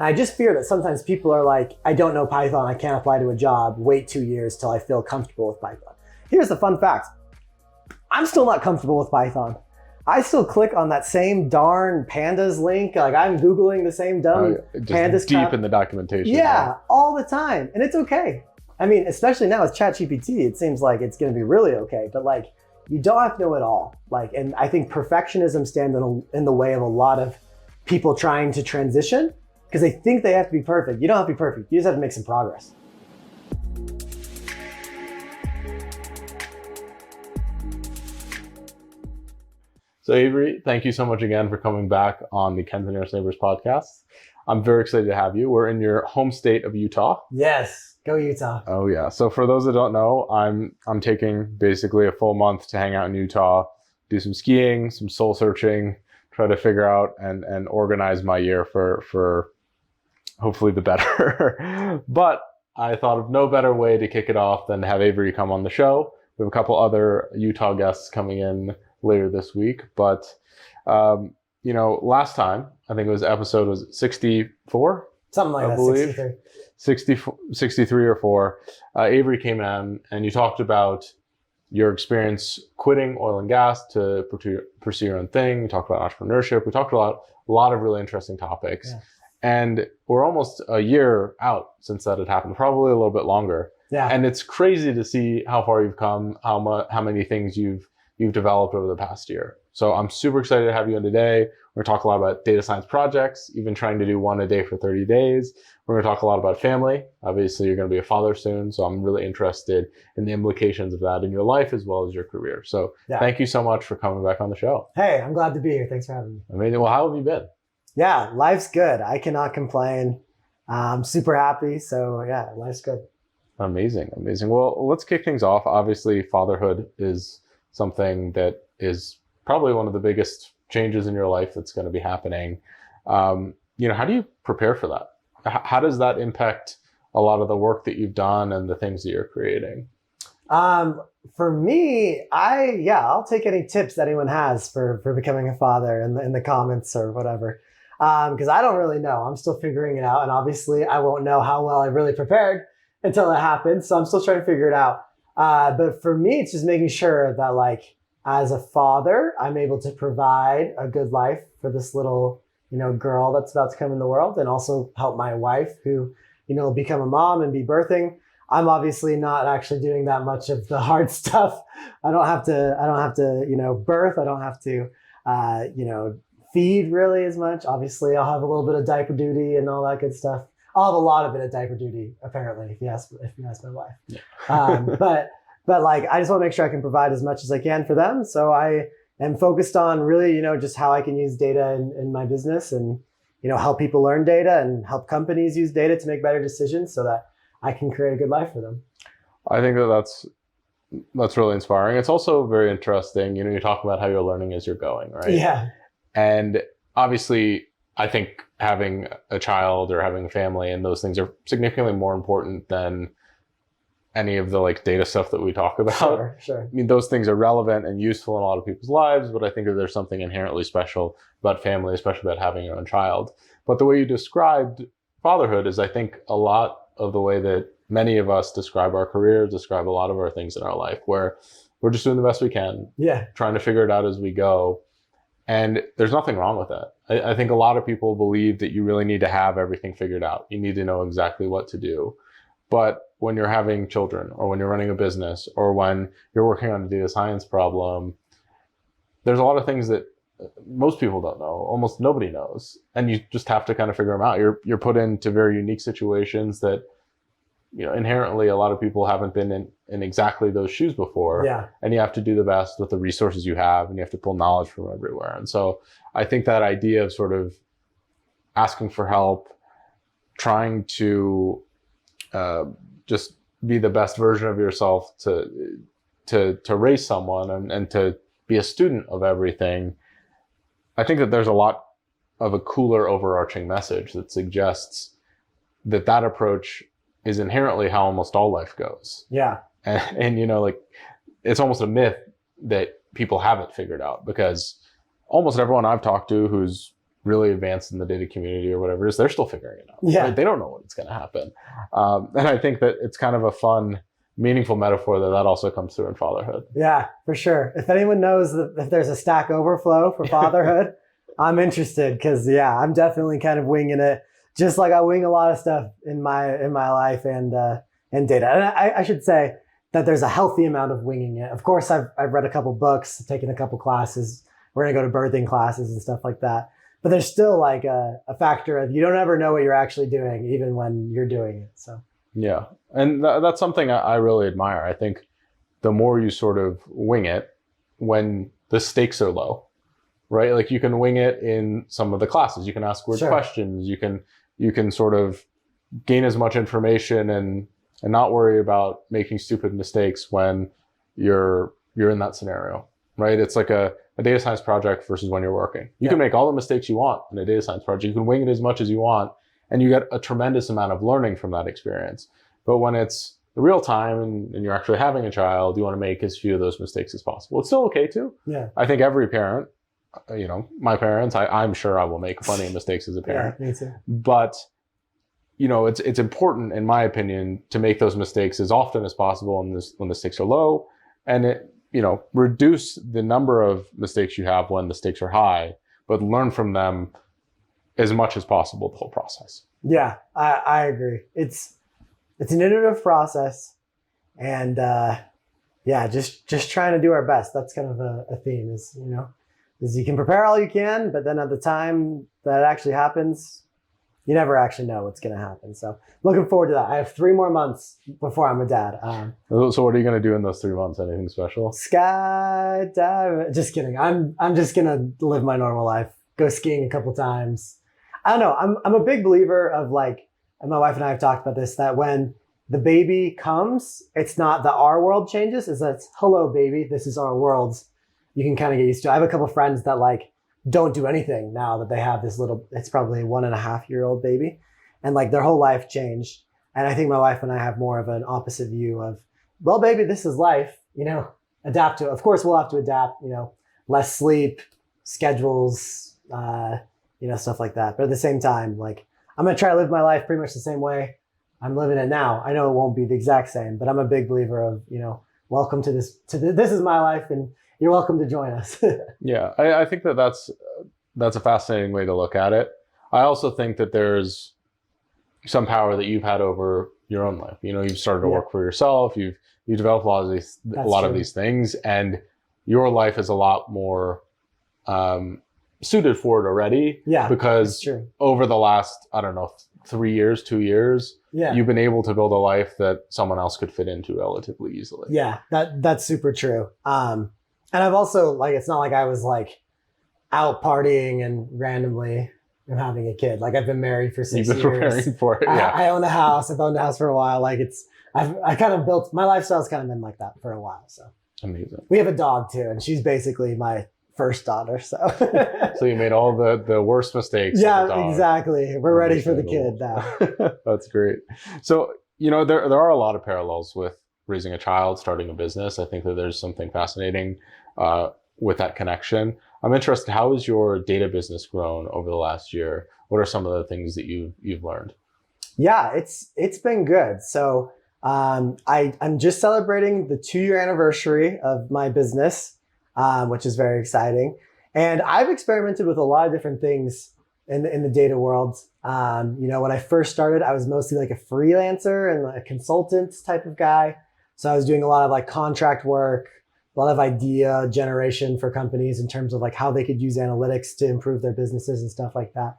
And I just fear that sometimes people are like, I don't know Python, I can't apply to a job, wait 2 years till I feel comfortable with Python. Here's the fun fact. I'm still not comfortable with Python. I still click on that same darn pandas link. Like I'm Googling the same dumb pandas deep crap. in the documentation. Yeah, all the time. And it's okay. I mean, especially now with ChatGPT, it seems like it's going to be really okay. But like, you don't have to know it all. Like, and I think perfectionism stands in the way of a lot of people trying to transition because they think they have to be perfect. You don't have to be perfect. You just have to make some progress. So Avery, thank you so much again for coming back on the Ken's Nearest Neighbors podcast. I'm very excited to have you. We're in your home state of Utah. Yes, go Utah. Oh yeah. So for those that don't know, I'm taking basically a full month to hang out in Utah, do some skiing, some soul searching, try to figure out and organize my year for hopefully the better. But I thought of no better way to kick it off than to have Avery come on the show. We have a couple other Utah guests coming in later this week, but last time I think episode was 64, something like I that. believe 63. 63 or 4. Avery came in and you talked about your experience quitting oil and gas to pursue your own thing. We talked about entrepreneurship. We talked about a lot of really interesting topics. Yeah. And we're almost a year out since that had happened, probably a little bit longer. Yeah. And it's crazy to see how far you've come, how many things you've developed over the past year. So I'm super excited to have you on today. We're going to talk a lot about data science projects, even trying to do one a day for 30 days. We're going to talk a lot about family. Obviously, you're going to be a father soon. So I'm really interested in the implications of that in your life as well as your career. So Thank you so much for coming back on the show. Hey, I'm glad to be here. Thanks for having me. Amazing. Well, how have you been? Yeah, life's good. I cannot complain. I'm super happy. So yeah, life's good. Amazing. Well, let's kick things off. Obviously, fatherhood is something that is probably one of the biggest changes in your life that's going to be happening. How do you prepare for that? How does that impact a lot of the work that you've done and the things that you're creating? For me, I'll take any tips that anyone has for becoming a father in the comments or whatever. Because I don't really know. I'm still figuring it out. And obviously I won't know how well I really prepared until it happens. So I'm still trying to figure it out. But for me, it's just making sure that like, as a father, I'm able to provide a good life for this little, girl that's about to come in the world, and also help my wife who, will become a mom and be birthing. I'm obviously not actually doing that much of the hard stuff. I don't have to, birth. I don't have to, feed really as much. Obviously, I'll have a little bit of diaper duty and all that good stuff. I'll have a lot of it of diaper duty, apparently, if you ask my wife. Yeah. But like, I just want to make sure I can provide as much as I can for them. So I am focused on really, just how I can use data in my business and, help people learn data and help companies use data to make better decisions so that I can create a good life for them. I think that's really inspiring. It's also very interesting. You talk about how you're learning as you're going, right? Yeah. And obviously, I think having a child or having a family and those things are significantly more important than any of the like data stuff that we talk about. Sure. I mean, those things are relevant and useful in a lot of people's lives, but I think that there's something inherently special about family, especially about having your own child. But the way you described fatherhood is, I think, a lot of the way that many of us describe our careers, describe a lot of our things in our life, where we're just doing the best we can, trying to figure it out as we go. And there's nothing wrong with that. I think a lot of people believe that you really need to have everything figured out. You need to know exactly what to do. But when you're having children, or when you're running a business, or when you're working on a data science problem, there's a lot of things that most people don't know, almost nobody knows. And you just have to kind of figure them out. You're put into very unique situations that, inherently a lot of people haven't been in exactly those shoes before. Yeah. And you have to do the best with the resources you have, and you have to pull knowledge from everywhere. And so I think that idea of sort of asking for help, trying to just be the best version of yourself to raise someone and to be a student of everything. I think that there's a lot of a cooler overarching message that suggests that approach is inherently how almost all life goes. Yeah. And it's almost a myth that people have it figured out, because almost everyone I've talked to who's really advanced in the data community or whatever it is, they're still figuring it out. Yeah. Right? They don't know when it's going to happen. And I think that it's kind of a fun, meaningful metaphor that also comes through in fatherhood. Yeah, for sure. If anyone knows that if there's a Stack Overflow for fatherhood, I'm interested because I'm definitely kind of winging it, just like I wing a lot of stuff in my life and data. And I should say that there's a healthy amount of winging it. Of course, I've read a couple books, taken a couple classes. We're gonna go to birthing classes and stuff like that. But there's still like a factor of you don't ever know what you're actually doing, even when you're doing it. So yeah, and that's something I really admire. I think the more you sort of wing it when the stakes are low, right? Like you can wing it in some of the classes. You can ask weird questions. You can sort of gain as much information and not worry about making stupid mistakes when you're in that scenario, right? It's like a data science project versus when you're working. You can make all the mistakes you want in a data science project. You can wing it as much as you want, and you get a tremendous amount of learning from that experience. But when it's the real time and you're actually having a child, you want to make as few of those mistakes as possible. It's still okay to. Yeah. I think every parent, my parents, I'm sure I will make plenty of mistakes as a parent. Yeah, me too. But it's important, in my opinion, to make those mistakes as often as possible when the stakes are low, and reduce the number of mistakes you have when the stakes are high, but learn from them as much as possible the whole process. Yeah, I agree. It's an iterative process, and just trying to do our best. That's kind of a theme. Is you can prepare all you can, but then at the time that it actually happens, you never actually know what's going to happen. So looking forward to that. I have 3 more months before I'm a dad. So what are you going to do in those 3 months? Anything special? Skydive. Just kidding. I'm just going to live my normal life. Go skiing a couple times. I don't know. I'm a big believer of like, and my wife and I have talked about this, that when the baby comes, it's not that our world changes. It's that hello, baby. This is our world. You can kind of get used to. I have a couple friends that like don't do anything now that they have this little, it's probably a 1.5-year-old baby, and like their whole life changed. And I think my wife and I have more of an opposite view of, well, baby, this is life, adapt to it. Of course, we'll have to adapt, less sleep, schedules, stuff like that. But at the same time, like I'm going to try to live my life pretty much the same way I'm living it now. I know it won't be the exact same, but I'm a big believer of, welcome to this, this is my life, and you're welcome to join us. Yeah, I think that's a fascinating way to look at it. I also think that there's some power that you've had over your own life. You've started to work for yourself. You've developed a lot of these things, and your life is a lot more suited for it already. Yeah, because over the last 3 years, 2 years, you've been able to build a life that someone else could fit into relatively easily. Yeah, that's super true. And I've also, like, it's not like I was like out partying and randomly having a kid. Like I've been married for 6 years. You've been preparing for it. Yeah. I own a house. I've owned a house for a while. Like I kind of built, my lifestyle's kind of been like that for a while. So amazing. We have a dog too, and she's basically my first daughter. So so you made all the worst mistakes. Yeah, exactly. We're ready for the kid now. That's great. So, there are a lot of parallels with raising a child, starting a business. I think that there's something fascinating with that connection. I'm interested, how has your data business grown over the last year? What are some of the things that you've learned? Yeah, it's been good. So I'm just celebrating the 2-year anniversary of my business, which is very exciting. And I've experimented with a lot of different things in the data world. When I first started, I was mostly like a freelancer and a consultant type of guy. So I was doing a lot of like contract work, a lot of idea generation for companies in terms of like how they could use analytics to improve their businesses and stuff like that.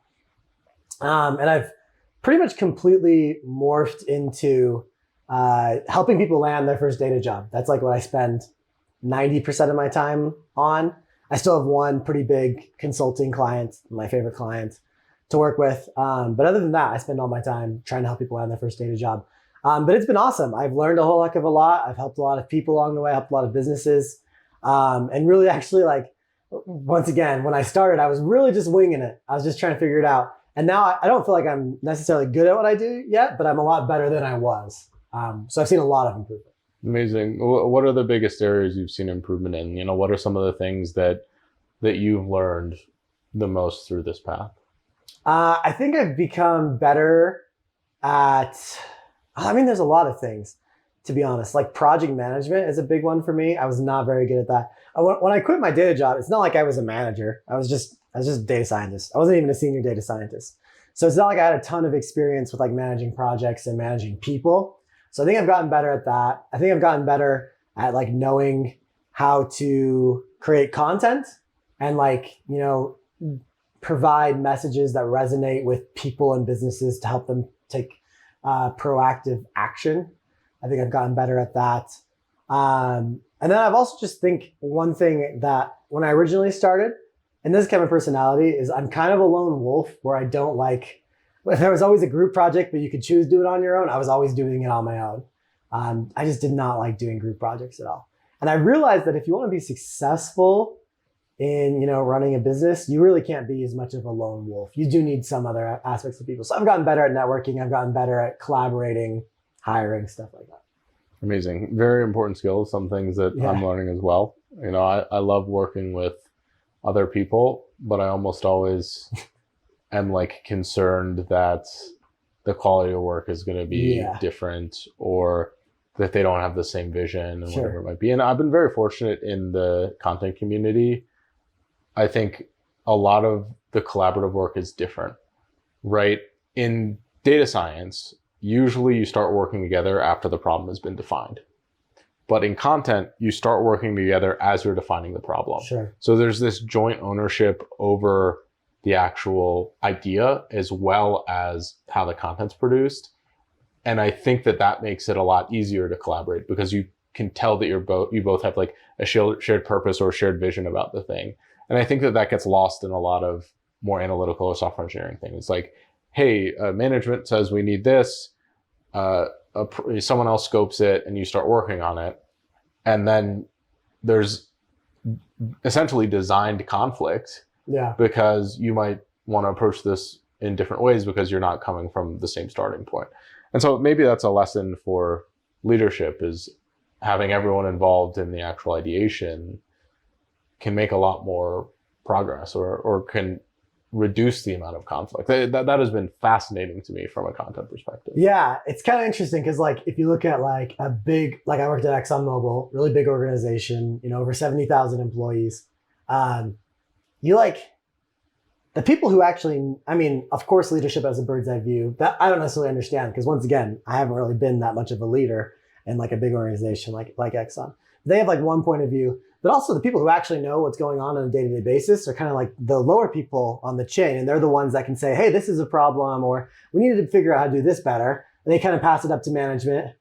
And I've pretty much completely morphed into helping people land their first data job. That's like what I spend 90% of my time on. I still have one pretty big consulting client, my favorite client to work with. But other than that, I spend all my time trying to help people land their first data job. But it's been awesome. I've learned a whole heck of a lot. I've helped a lot of people along the way, helped a lot of businesses. And really actually, like, once again, when I started, I was really just winging it. I was just trying to figure it out. And now I don't feel like I'm necessarily good at what I do yet, but I'm a lot better than I was. So I've seen a lot of improvement. Amazing. What are the biggest areas you've seen improvement in? What are some of the things that you've learned the most through this path? I think I've become better at, I mean, there's a lot of things, to be honest. Like project management is a big one for me. I was not very good at that. When I quit my data job, it's not like I was a manager. I was just a data scientist. I wasn't even a senior data scientist. So it's not like I had a ton of experience with like managing projects and managing people. So I think I've gotten better at that. I think I've gotten better at like knowing how to create content and like, provide messages that resonate with people and businesses to help them take proactive action. I think I've gotten better at that. And then I've also just think one thing that when I originally started, and this kind of personality is I'm kind of a lone wolf where I don't like, if there was always a group project, but you could choose to do it on your own, I was always doing it on my own. I just did not like doing group projects at all. And I realized that if you want to be successful in running a business, you really can't be as much of a lone wolf. You do need some other aspects of people. So I've gotten better at networking. I've gotten better at collaborating, hiring, stuff like that. Amazing. Very important skills. Some things that I'm learning as well. I love working with other people, but I almost always am like concerned that the quality of work is going to be different, or that they don't have the same vision and whatever it might be. And I've been very fortunate in the content community. I think a lot of the collaborative work is different, right? In data science, usually you start working together after the problem has been defined. But in content, you start working together as you're defining the problem. Sure. So there's this joint ownership over the actual idea as well as how the content's produced. And I think that makes it a lot easier to collaborate because you can tell that you both have like a shared purpose or shared vision about the thing. And I think that gets lost in a lot of more analytical or software engineering things. Like, hey, management says we need this. Someone else scopes it and you start working on it. And then there's essentially designed conflict because you might want to approach this in different ways because you're not coming from the same starting point. And so maybe that's a lesson for leadership, is having everyone involved in the actual ideation can make a lot more progress or can reduce the amount of conflict. That has been fascinating to me from a content perspective. Yeah, it's kind of interesting because like if you look at like a big, like I worked at ExxonMobil, really big organization, over 70,000 employees. You like the people who actually, I mean, of course, leadership as a bird's eye view, that I don't necessarily understand because once again, I haven't really been that much of a leader in like a big organization like Exxon. They have like one point of view, but also the people who actually know what's going on a day-to-day basis are kind of like the lower people on the chain. And they're the ones that can say, hey, this is a problem, or we need to figure out how to do this better. And they kind of pass it up to management,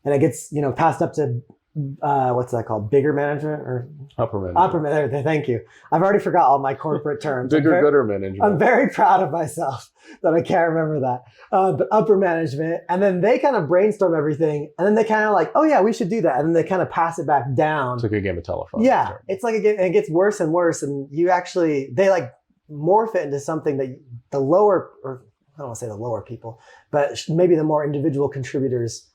and it gets, passed up to, what's that called? Bigger management or upper management. Upper management. Thank you. I've already forgot all my corporate terms. Gooder management. I'm very proud of myself that I can't remember that. But upper management, and then they kind of brainstorm everything, and then they kind of like, oh yeah, we should do that, and then they kind of pass it back down. It's like a game of telephone. Yeah, sure. It's like it gets worse and worse, and they like morph it into something that the lower, or I don't want to say the lower people, but maybe the more individual contributors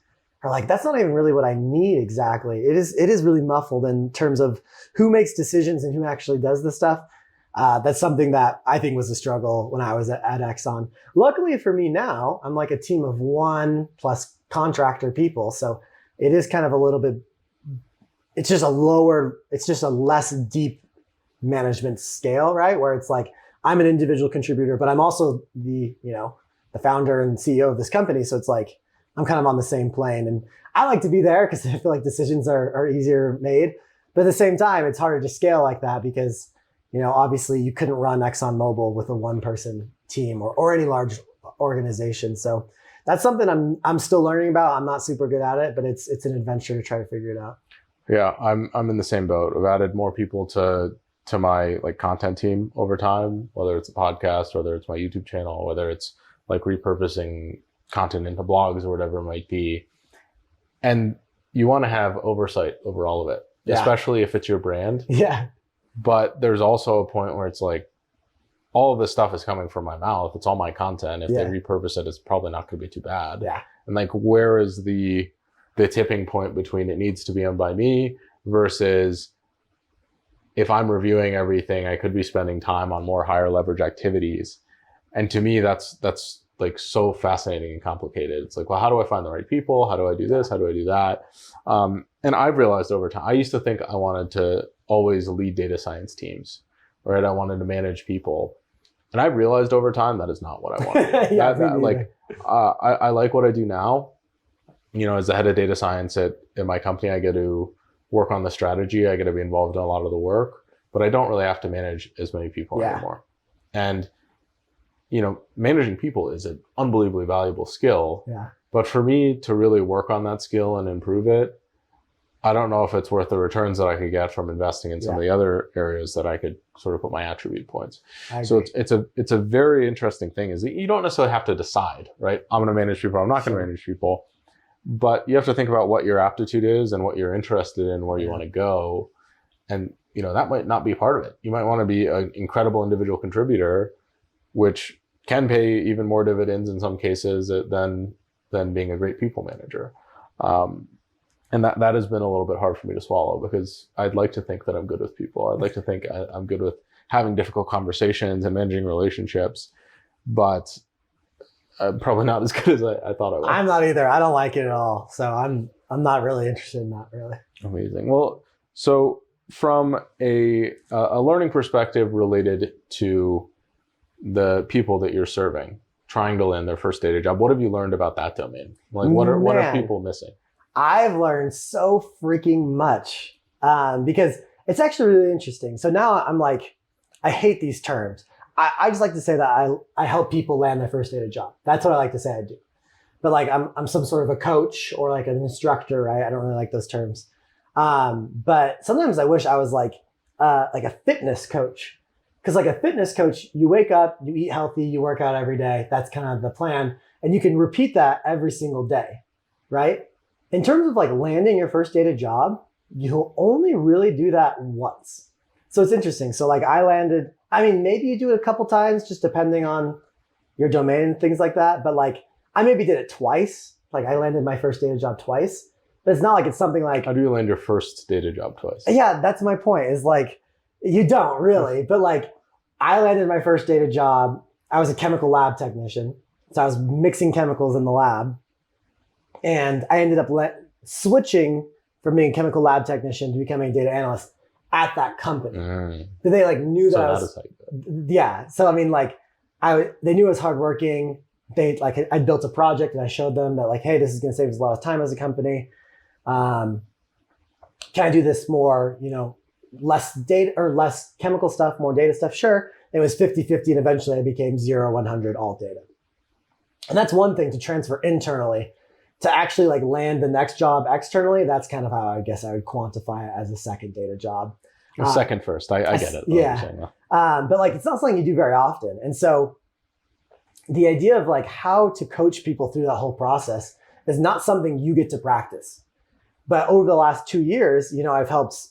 are like, that's not even really what I need exactly. It is really muffled in terms of who makes decisions and who actually does the stuff. That's something that I think was a struggle when I was at Exxon. Luckily for me now, I'm like a team of 1 plus contractor people. So it is kind of a little bit, it's just a less deep management scale, right? Where it's like, I'm an individual contributor, but I'm also the founder and CEO of this company. So it's like, I'm kind of on the same plane, and I like to be there because I feel like decisions are easier made. But at the same time, it's harder to scale like that because, obviously you couldn't run ExxonMobil with a 1-person team or any large organization. So that's something I'm still learning about. I'm not super good at it, but it's an adventure to try to figure it out. Yeah, I'm in the same boat. I've added more people to my like content team over time, whether it's a podcast, whether it's my YouTube channel, whether it's like repurposing content into blogs or whatever it might be. And you want to have oversight over all of it, especially if it's your brand. Yeah. But there's also a point where it's like, all of this stuff is coming from my mouth. It's all my content. If they repurpose it, it's probably not going to be too bad. Yeah. And like, where is the tipping point between it needs to be owned by me versus if I'm reviewing everything, I could be spending time on more higher leverage activities. And to me, that's like so fascinating and complicated. It's like, well, how do I find the right people? How do I do this? How do I do that? And I've realized over time, I used to think I wanted to always lead data science teams, right? I wanted to manage people. And I realized over time that is not what I want. I like what I do now. As the head of data science at my company, I get to work on the strategy. I get to be involved in a lot of the work, but I don't really have to manage as many people anymore. And managing people is an unbelievably valuable skill. Yeah. But for me to really work on that skill and improve it, I don't know if it's worth the returns that I could get from investing in some of the other areas that I could sort of put my attribute points. So it's a very interesting thing, is that you don't necessarily have to decide, right? I'm going to manage people, I'm not going to manage people. But you have to think about what your aptitude is and what you're interested in, where you want to go. And, that might not be part of it. You might want to be an incredible individual contributor, which can pay even more dividends in some cases than being a great people manager. And that has been a little bit hard for me to swallow, because I'd like to think that I'm good with people. I'd like to think I'm good with having difficult conversations and managing relationships, but I'm probably not as good as I thought I was. I'm not either. I don't like it at all. So I'm not really interested in that, really. Amazing. Well, so from a learning perspective related to the people that you're serving, trying to land their first data job, what have you learned about that domain? Like, what are people missing? I've learned so freaking much, because it's actually really interesting. So now I'm like, I hate these terms. I just like to say that I help people land their first data job. That's what I like to say I do. But like I'm some sort of a coach or like an instructor, right? I don't really like those terms. But sometimes I wish I was like a fitness coach. Because like a fitness coach, you wake up, you eat healthy, you work out every day. That's kind of the plan. And you can repeat that every single day, right? In terms of like landing your first data job, you'll only really do that once. So it's interesting. So like maybe you do it a couple times, just depending on your domain and things like that. But like I maybe did it twice. Like I landed my first data job twice, but it's not like it's something like. How do you land your first data job twice? Yeah, that's my point, is like, you don't really, but like I landed my first data job. I was a chemical lab technician. So I was mixing chemicals in the lab. And I ended up switching from being a chemical lab technician to becoming a data analyst at that company. But they like knew that I was. Yeah. So I mean, like they knew I was hardworking. I built a project and I showed them that like, hey, this is going to save us a lot of time as a company. Can I do this more, less data or less chemical stuff, more data stuff? Sure. It was 50-50, and eventually I became 0-100 all data. And that's one thing to transfer internally. To actually like land the next job externally, that's kind of how I guess I would quantify it as a second data job. Second first, I get it. Yeah. But like, it's not something you do very often. And so the idea of like how to coach people through that whole process is not something you get to practice. But over the last 2 years, I've helped,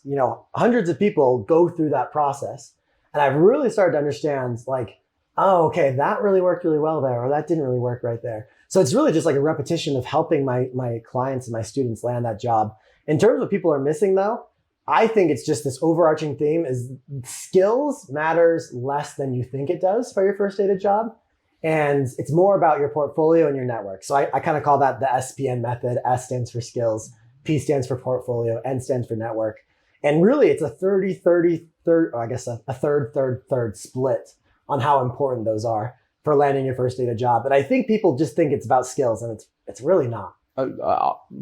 hundreds of people go through that process. And I've really started to understand like, oh, okay, that really worked really well there, or that didn't really work right there. So it's really just like a repetition of helping my clients and my students land that job. In terms of what people are missing though, I think it's just this overarching theme is skills matters less than you think it does for your first data job. And it's more about your portfolio and your network. So I kind of call that the SPN method. S stands for skills, P stands for portfolio, N stands for network. And really it's a 30-30, a third split on how important those are for landing your first data job. But I think people just think it's about skills, and it's really not.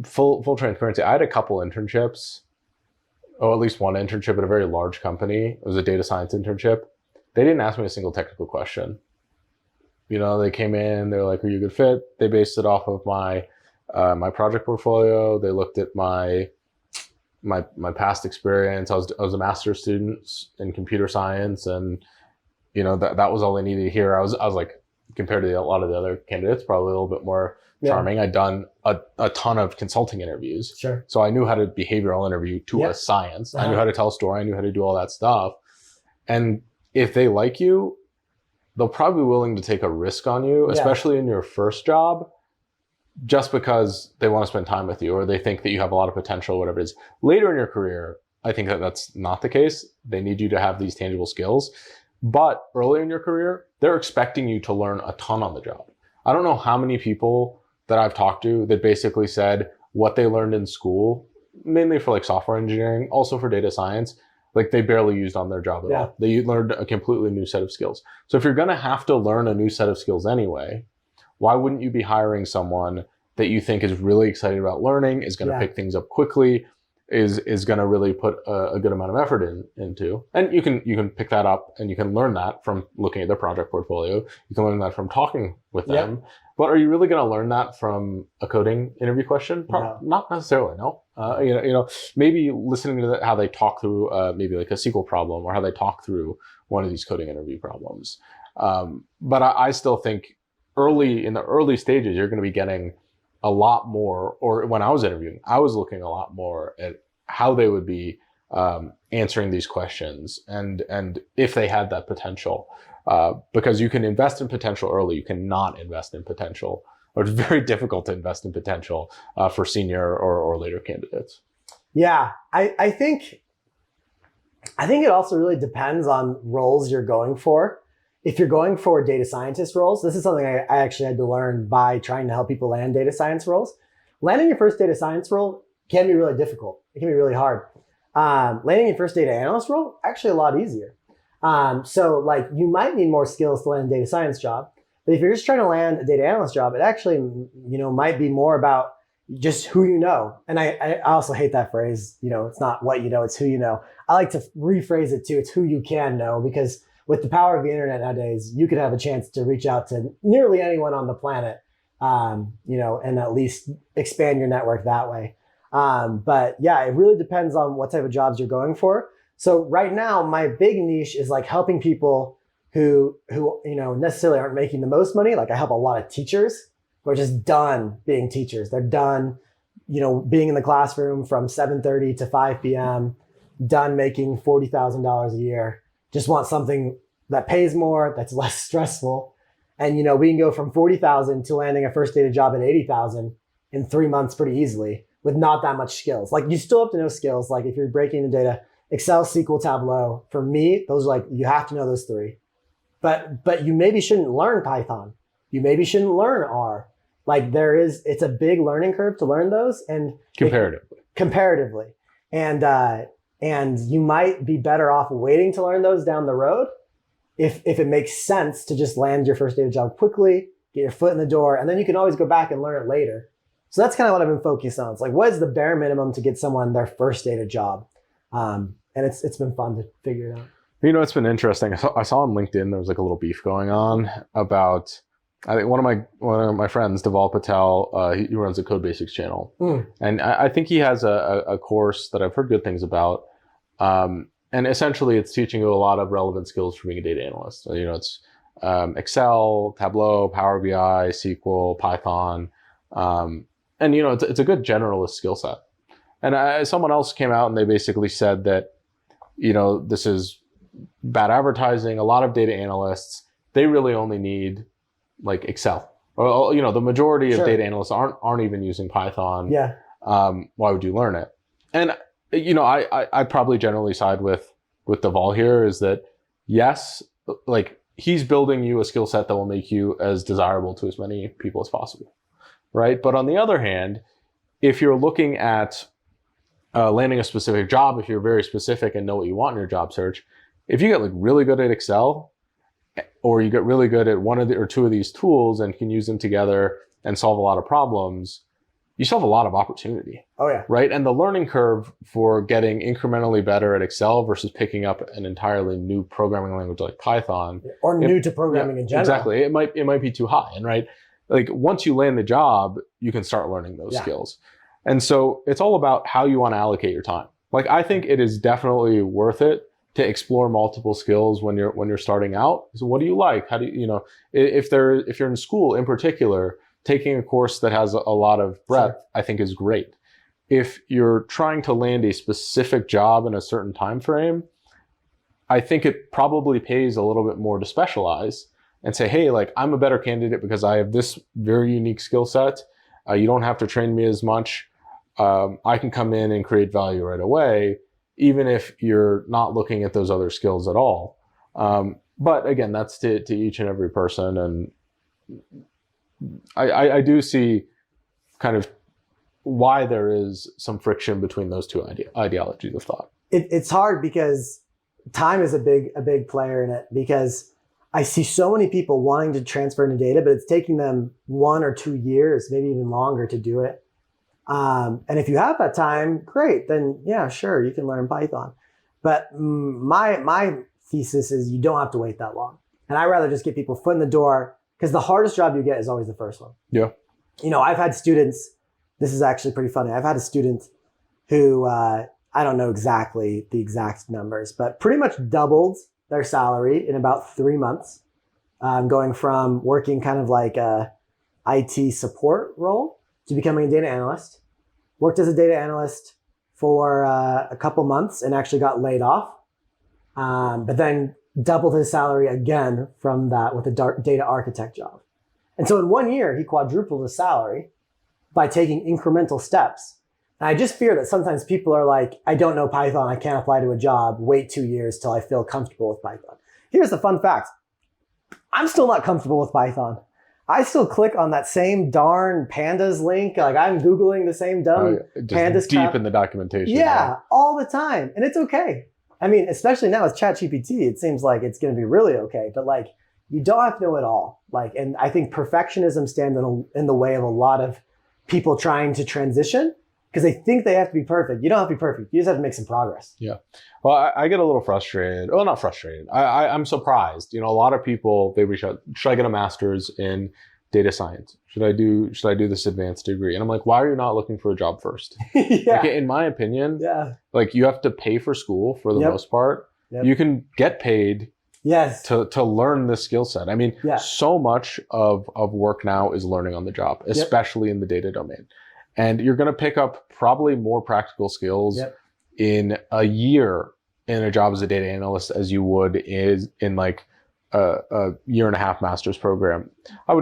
Full transparency. I had a couple internships, at least one internship at a very large company. It was a data science internship. They didn't ask me a single technical question. They came in, they're like, are you a good fit? They based it off of my project portfolio. They looked at my past experience. I was a master's student in computer science, and that was all they needed to hear. I was like, compared to a lot of the other candidates, probably a little bit more charming. I'd done a ton of consulting interviews. Sure. So I knew how to behavioral interview to a science. I knew how to tell a story. I knew how to do all that stuff. And if they like you, they'll probably be willing to take a risk on you, especially in your first job, just because they want to spend time with you, or they think that you have a lot of potential, whatever it is. Later in your career, I think that that's not the case. They need you to have these tangible skills. But early in your career, they're expecting you to learn a ton on the job. I don't know how many people that I've talked to that basically said what they learned in school, mainly for like software engineering, also for data science, like they barely used on their job at all. They learned a completely new set of skills. So if you're going to have to learn a new set of skills anyway, why wouldn't you be hiring someone that you think is really excited about learning, is going to pick things up quickly, is going to really put a good amount of effort into? And you can pick that up and you can learn that from looking at their project portfolio. You can learn that from talking with them. But are you really going to learn that from a coding interview question? Not necessarily, no. Maybe listening to how they talk through maybe like a SQL problem, or how they talk through one of these coding interview problems. But I still think in the early stages, you're going to be getting a lot more, or when I was interviewing, I was looking a lot more at how they would be answering these questions and if they had that potential. Because you can invest in potential early, you cannot invest in potential, or it's very difficult to invest in potential for senior or later candidates. Yeah, I think it also really depends on roles you're going for. If you're going for data scientist roles, this is something I actually had to learn by trying to help people land data science roles. Landing your first data science role can be really difficult. It can be really hard. Landing your first data analyst role, actually a lot easier. So like you might need more skills to land a data science job, but if you're just trying to land a data analyst job, it actually, might be more about just who you know. And I also hate that phrase, it's not what you know, it's who you know. I like to rephrase it too. It's who you can know, because with the power of the internet nowadays, you could have a chance to reach out to nearly anyone on the planet, and at least expand your network that way. But yeah, it really depends on what type of jobs you're going for. So right now, my big niche is like helping people who necessarily aren't making the most money. Like I help a lot of teachers who are just done being teachers. They're done, being in the classroom from 7:30 to 5 p.m., done making $40,000 a year. Just want something that pays more, that's less stressful. And, we can go from 40,000 to landing a first data job at 80,000 in 3 months pretty easily with not that much skills. Like you still have to know skills. Like if you're breaking the data, Excel, SQL, Tableau, for me, those are like, you have to know those three. But you maybe shouldn't learn Python. You maybe shouldn't learn R. Like it's a big learning curve to learn those, and comparatively. And you might be better off waiting to learn those down the road if it makes sense to just land your first data job quickly, get your foot in the door, and then you can always go back and learn it later. So that's kind of what I've been focused on. It's like, what is the bare minimum to get someone their first data job? And it's been fun to figure it out. It's been interesting. I saw on LinkedIn there was like a little beef going on about, I think one of my friends, Deval Patel, he runs a Code Basics channel, and I think he has a course that I've heard good things about. And essentially, it's teaching you a lot of relevant skills for being a data analyst. So, it's Excel, Tableau, Power BI, SQL, Python, and it's a good generalist skill set. And someone else came out and they basically said that this is bad advertising. A lot of data analysts, they really only need like Excel. Or the majority of data analysts aren't even using Python. Yeah. Why would you learn it? And I probably generally side with Deval here, is that yes, like he's building you a skill set that will make you as desirable to as many people as possible, right? But on the other hand, if you're looking at landing a specific job, if you're very specific and know what you want in your job search, if you get like really good at Excel, or you get really good at one of or two of these tools and can use them together and solve a lot of problems, you still have a lot of opportunity. Oh yeah. Right. And the learning curve for getting incrementally better at Excel versus picking up an entirely new programming language like Python, or new to programming in general. Exactly. It might be too high. And right, like once you land the job, you can start learning those skills. And so it's all about how you want to allocate your time. Like I think it is definitely worth it to explore multiple skills when you're starting out. So what do you like? How do if you're in school in particular, taking a course that has a lot of breadth, I think is great. If you're trying to land a specific job in a certain time frame, I think it probably pays a little bit more to specialize and say, hey, like I'm a better candidate because I have this very unique skill set. You don't have to train me as much. I can come in and create value right away, even if you're not looking at those other skills at all. But again, that's to each and every person. And I do see kind of why there is some friction between those two ideologies of thought. It's hard because time is a big player in it, because I see so many people wanting to transfer into data, but it's taking them 1 or 2 years, maybe even longer, to do it. And if you have that time, great, then yeah, sure, you can learn Python. But my thesis is you don't have to wait that long. And I'd rather just get people foot in the door, because the hardest job you get is always the first one. Yeah. You know, I've had students, this is actually pretty funny. I've had a student who, I don't know exactly the exact numbers, but pretty much doubled their salary in about 3 months, going from working kind of like a IT support role to becoming a data analyst. Worked as a data analyst for a couple months and actually got laid off, but then doubled his salary again from that with a data architect job. And so in 1 year, he quadrupled his salary by taking incremental steps. And I just fear that sometimes people are like, I don't know Python, I can't apply to a job, wait 2 years till I feel comfortable with Python. Here's the fun fact. I'm still not comfortable with Python. I still click on that same darn pandas link. Like, I'm Googling the same dumb pandas deep crap. in the documentation. Yeah, all the time. And it's okay. I mean, especially now with ChatGPT, it seems like it's going to be really okay. But like, you don't have to know it all. Like, and I think perfectionism stands in the way of a lot of people trying to transition, because they think they have to be perfect. You don't have to be perfect. You just have to make some progress. Yeah. Well, I get a little frustrated. Well, not frustrated. I'm surprised. You know, a lot of people, they reach out, should I get a master's in data science? Should I do this advanced degree? And I'm like, why are you not looking for a job first? Yeah. Like, in my opinion, Yeah. like, you have to pay for school for the Yep. most part. Yep. You can get paid Yes. to learn this skill set. I mean, Yeah. so much of work now is learning on the job, especially in the data domain. And you're going to pick up probably more practical skills in a year in a job as a data analyst as you would in like a year and a half master's program. I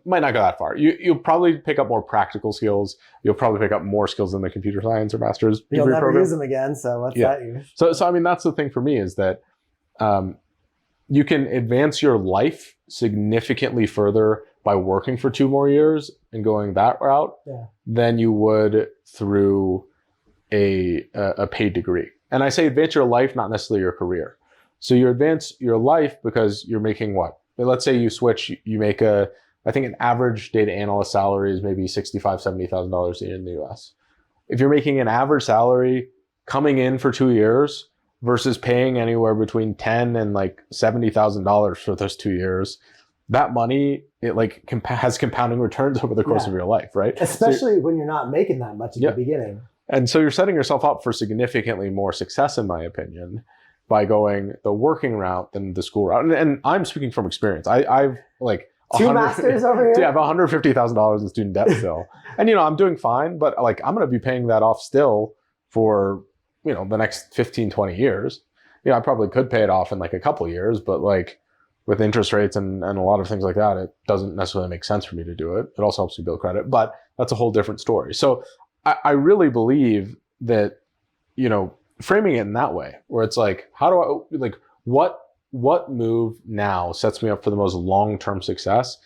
might not go that far. You'll probably pick up more practical skills. You'll probably pick up more skills in the computer science or master's degree You'll never program. use them again. So what's that use? So I mean, that's the thing for me, is that you can advance your life significantly further by working for 2 more years and going that route than you would through a paid degree. And I say advance your life, not necessarily your career. So you advance your life because you're making what? Let's say you switch, you make I think an average data analyst salary is maybe $65,000, $70,000 a year in the US. If you're making an average salary coming in for 2 years versus paying anywhere between $10,000 and like $70,000 for those 2 years, that money, it like has compounding returns over the course of your life, right? Especially when you're not making that much at the beginning. And so you're setting yourself up for significantly more success, in my opinion, by going the working route than the school route. And I'm speaking from experience. I've like 2 masters over here? Yeah, I have $150,000 in student debt still. And, you know, I'm doing fine, but like, I'm going to be paying that off still for, you know, the next 15, 20 years. You know, I probably could pay it off in like a couple of years, but like, with interest rates and a lot of things like that, it doesn't necessarily make sense for me to do it. It also helps me build credit, but that's a whole different story. So I really believe that, you know, framing it in that way, where it's like, how do I, like, what move now sets me up for the most long-term success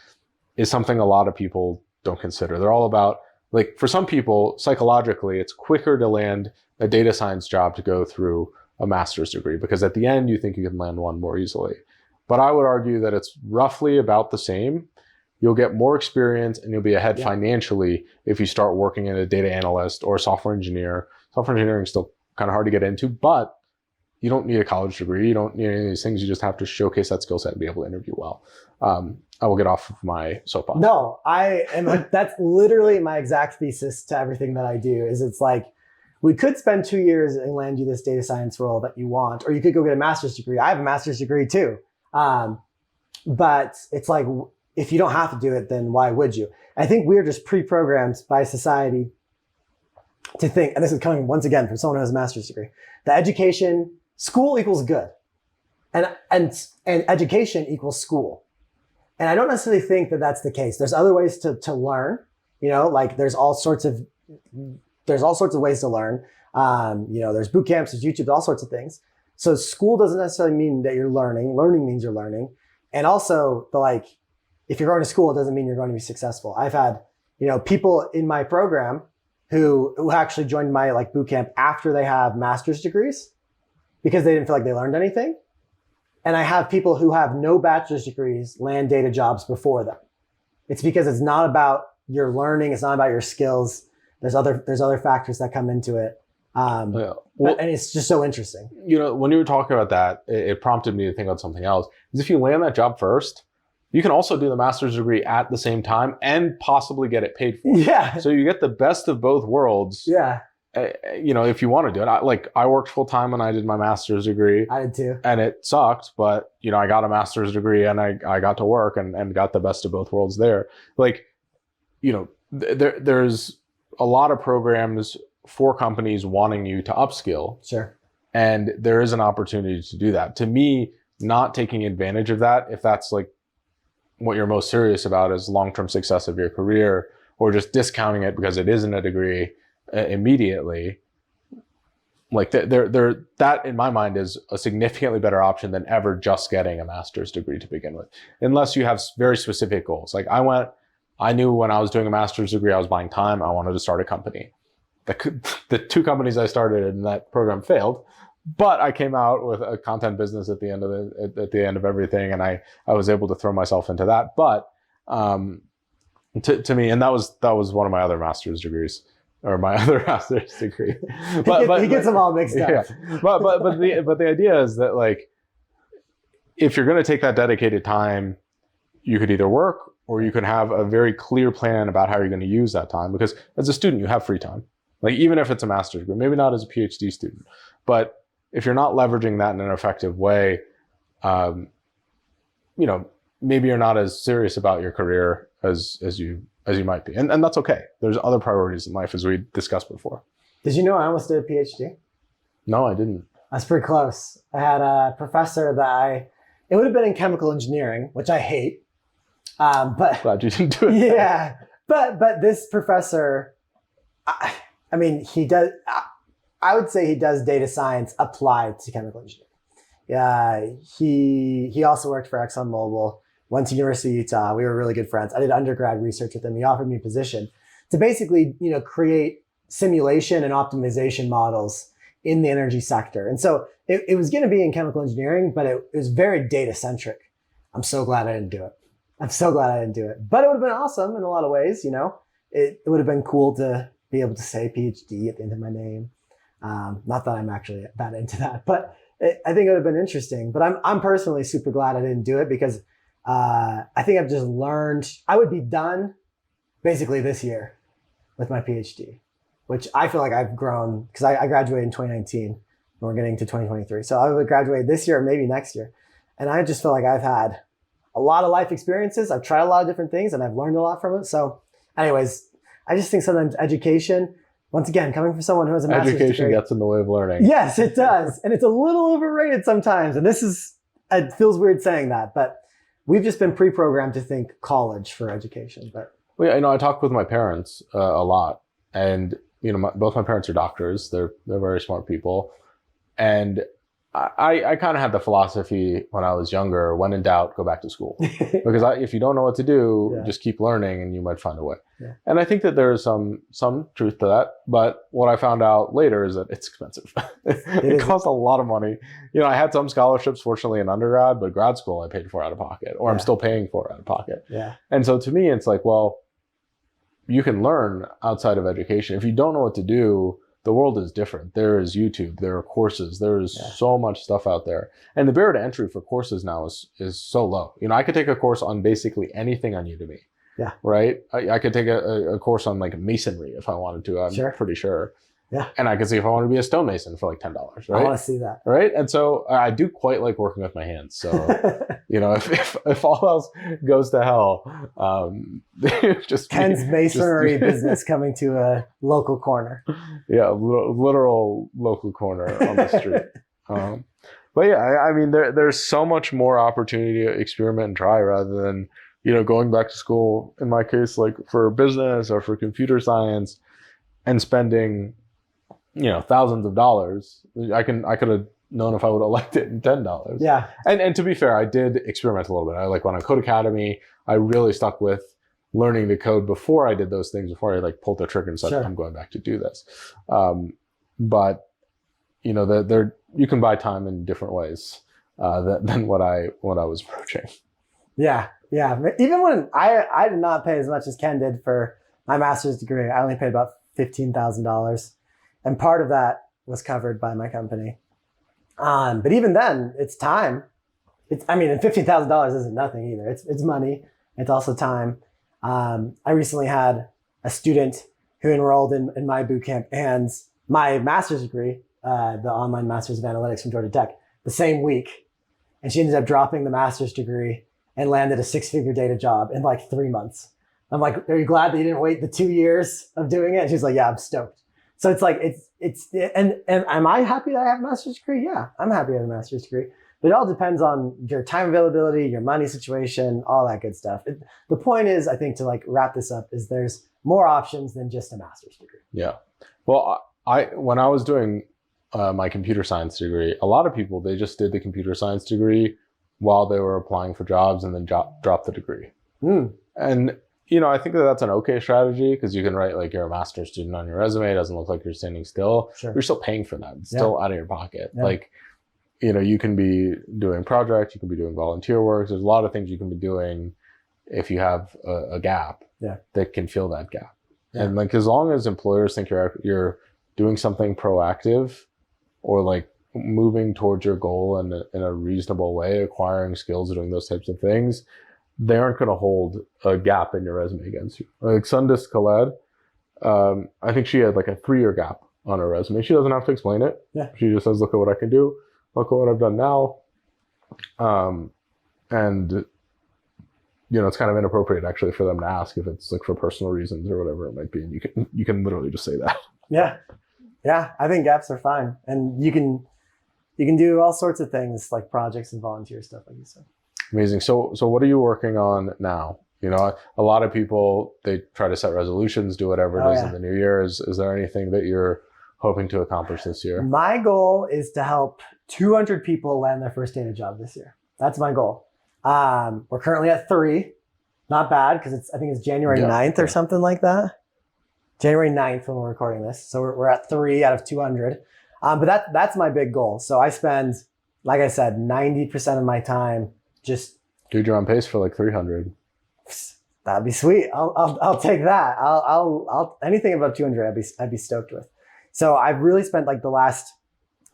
is something a lot of people don't consider. They're all about, like, for some people, psychologically, it's quicker to land a data science job to go through a master's degree, because at the end, you think you can land one more easily. But I would argue that it's roughly about the same. You'll get more experience and you'll be ahead financially if you start working as a data analyst or a software engineer. Software engineering is still kind of hard to get into, but you don't need a college degree. You don't need any of these things. You just have to showcase that skill set and be able to interview well. I will get off of my soapbox. No, that's literally my exact thesis to everything that I do. Is it's like, we could spend 2 years and land you this data science role that you want, or you could go get a master's degree. I have a master's degree too. But it's like, if you don't have to do it, then why would you? I think we're just pre-programmed by society to think, and this is coming once again from someone who has a master's degree, that school equals good, and education equals school. And I don't necessarily think that that's the case. There's other ways to learn, you know, like there's all sorts of ways to learn. You know, there's boot camps, there's YouTube, all sorts of things. So school doesn't necessarily mean that you're learning. Learning means you're learning. And also if you're going to school, it doesn't mean you're going to be successful. I've had, people in my program who actually joined my like boot camp after they have master's degrees because they didn't feel like they learned anything. And I have people who have no bachelor's degrees land data jobs before them. It's because it's not about your learning. It's not about your skills. There's other factors that come into it. And it's just so interesting. When you were talking about that, it prompted me to think about something else. Because if you land that job first, you can also do the master's degree at the same time and possibly get it paid for. Yeah. So you get the best of both worlds. Yeah. If you want to do it. I worked full time when I did my master's degree. I did too. And it sucked, but I got a master's degree and I got to work and got the best of both worlds there. There's a lot of programs for companies wanting you to upskill. Sure. And there is an opportunity to do that. To me, not taking advantage of that, if that's like what you're most serious about is long-term success of your career, or just discounting it because it isn't a degree immediately, like that in my mind is a significantly better option than ever just getting a master's degree to begin with, unless you have very specific goals. Like I knew when I was doing a master's degree, I was buying time. I wanted to start a company. The 2 companies I started in that program failed, but I came out with a content business at the end of everything, and I was able to throw myself into that. But to me, and that was one of my other master's degrees, or my other master's degree. But he gets them all mixed up. Yeah. But the idea is that like, if you're going to take that dedicated time, you could either work or you can have a very clear plan about how you're going to use that time. Because as a student, you have free time. Like even if it's a master's degree, maybe not as a PhD student, but if you're not leveraging that in an effective way, maybe you're not as serious about your career as you might be. And that's okay. There's other priorities in life, as we discussed before. Did you know I almost did a PhD? No, I didn't. That's pretty close. I had a professor it would have been in chemical engineering, which I hate. But glad you didn't do it. Yeah. But this professor, I mean, I would say he does data science applied to chemical engineering. Yeah, he also worked for ExxonMobil, went to University of Utah. We were really good friends. I did undergrad research with him. He offered me a position to basically, create simulation and optimization models in the energy sector. And so it was going to be in chemical engineering, but it was very data centric. I'm so glad I didn't do it. But it would have been awesome in a lot of ways. It would have been cool to be able to say PhD at the end of my name. Not that I'm actually that into that, but I think it would have been interesting. But I'm personally super glad I didn't do it because I think I've just learned. I would be done basically this year with my PhD, which I feel like I've grown because I graduated in 2019 and we're getting to 2023. So I would graduate this year or maybe next year. And I just feel like I've had a lot of life experiences. I've tried a lot of different things and I've learned a lot from it. So anyways, I just think sometimes education, once again, coming from someone who has a master's degree. Education gets in the way of learning. Yes, it does. And it's a little overrated sometimes. And it feels weird saying that, but we've just been pre-programmed to think college for education. But I talk with my parents a lot, and both my parents are doctors. They're very smart people, and I kind of had the philosophy when I was younger: when in doubt, go back to school. Because if you don't know what to do, just keep learning, and you might find a way. Yeah. And I think that there's some truth to that. But what I found out later is that it's expensive. It costs a lot of money. I had some scholarships, fortunately, in undergrad, but grad school I paid for out of pocket, or I'm still paying for out of pocket. Yeah. And so to me, it's like, well, you can learn outside of education. If you don't know what to do, the world is different. There is YouTube, there are courses, there is so much stuff out there. And the barrier to entry for courses now is so low. I could take a course on basically anything on Udemy. Yeah. Right? I could take a course on like masonry if I wanted to. I'm pretty sure. Yeah. And I could see if I want to be a stonemason for like $10, right? I want to see that. Right? And so I do quite like working with my hands. So, if all else goes to hell, just Ken's masonry business coming to a local corner. Yeah, literal local corner on the street. But yeah, I mean, there's so much more opportunity to experiment and try rather than, going back to school, in my case, like for business or for computer science and spending, thousands of dollars. I could have known if I would have liked it in $10. Yeah. And to be fair, I did experiment a little bit. I like when on Code Academy, I really stuck with learning to code before I did those things, before I like pulled the trigger and said, Sure. I'm going back to do this. But you know, you can buy time in different ways than what I was approaching. Yeah. Yeah. Even when I did not pay as much as Ken did for my master's degree, I only paid about $15,000. And part of that was covered by my company. But even then, it's time. And $15,000 isn't nothing either. It's money. It's also time. I recently had a student who enrolled in my boot camp and my master's degree, the online master's of analytics from Georgia Tech, the same week. And she ended up dropping the master's degree and landed a 6-figure data job in like 3 months. I'm like, are you glad that you didn't wait the 2 years of doing it? And she's like, yeah, I'm stoked. So it's like, and am I happy that I have a master's degree? Yeah, I'm happy I have a master's degree. But it all depends on your time availability, your money situation, all that good stuff. The point is, I think, to like wrap this up, is there's more options than just a master's degree. Yeah. Well, when I was doing my computer science degree, a lot of people, they just did the computer science degree while they were applying for jobs and then dropped the degree. And you know, I think that's an okay strategy, because you can write like you're a master's student on your resume. It doesn't look like you're standing still. Sure. You're still paying for that. It's still out of your pocket. Yeah. Like, you know, you can be doing projects, you can be doing volunteer work. There's a lot of things you can be doing if you have a gap that can fill that gap. Yeah. And like, as long as employers think you're doing something proactive or like moving towards your goal in a reasonable way, acquiring skills, doing those types of things, they aren't going to hold a gap in your resume against you. Like Sundis Khaled, I think she had like a 3-year gap on her resume. She doesn't have to explain it. Yeah. She just says, look at what I can do. Look at what I've done now. And, you know, it's kind of inappropriate actually for them to ask if it's like for personal reasons or whatever it might be. And you can literally just say that. Yeah. Yeah. I think gaps are fine. And you can do all sorts of things like projects and volunteer stuff, like you said. Amazing. So what are you working on now? You know, a lot of people, they try to set resolutions, do whatever it is in the new year. Is there anything that you're hoping to accomplish this year? My goal is to help 200 people land their first data job this year. That's my goal. We're currently at 3. Not bad, because I think it's January 9th or something like that. January 9th when we're recording this. So we're at 3 out of 200. But that's my big goal. So I spend, like I said, 90% of my time just... Dude, you're on pace for like 300. That'd be sweet. I'll take that. I'll anything above 200, I'd be stoked with. So I've really spent like the last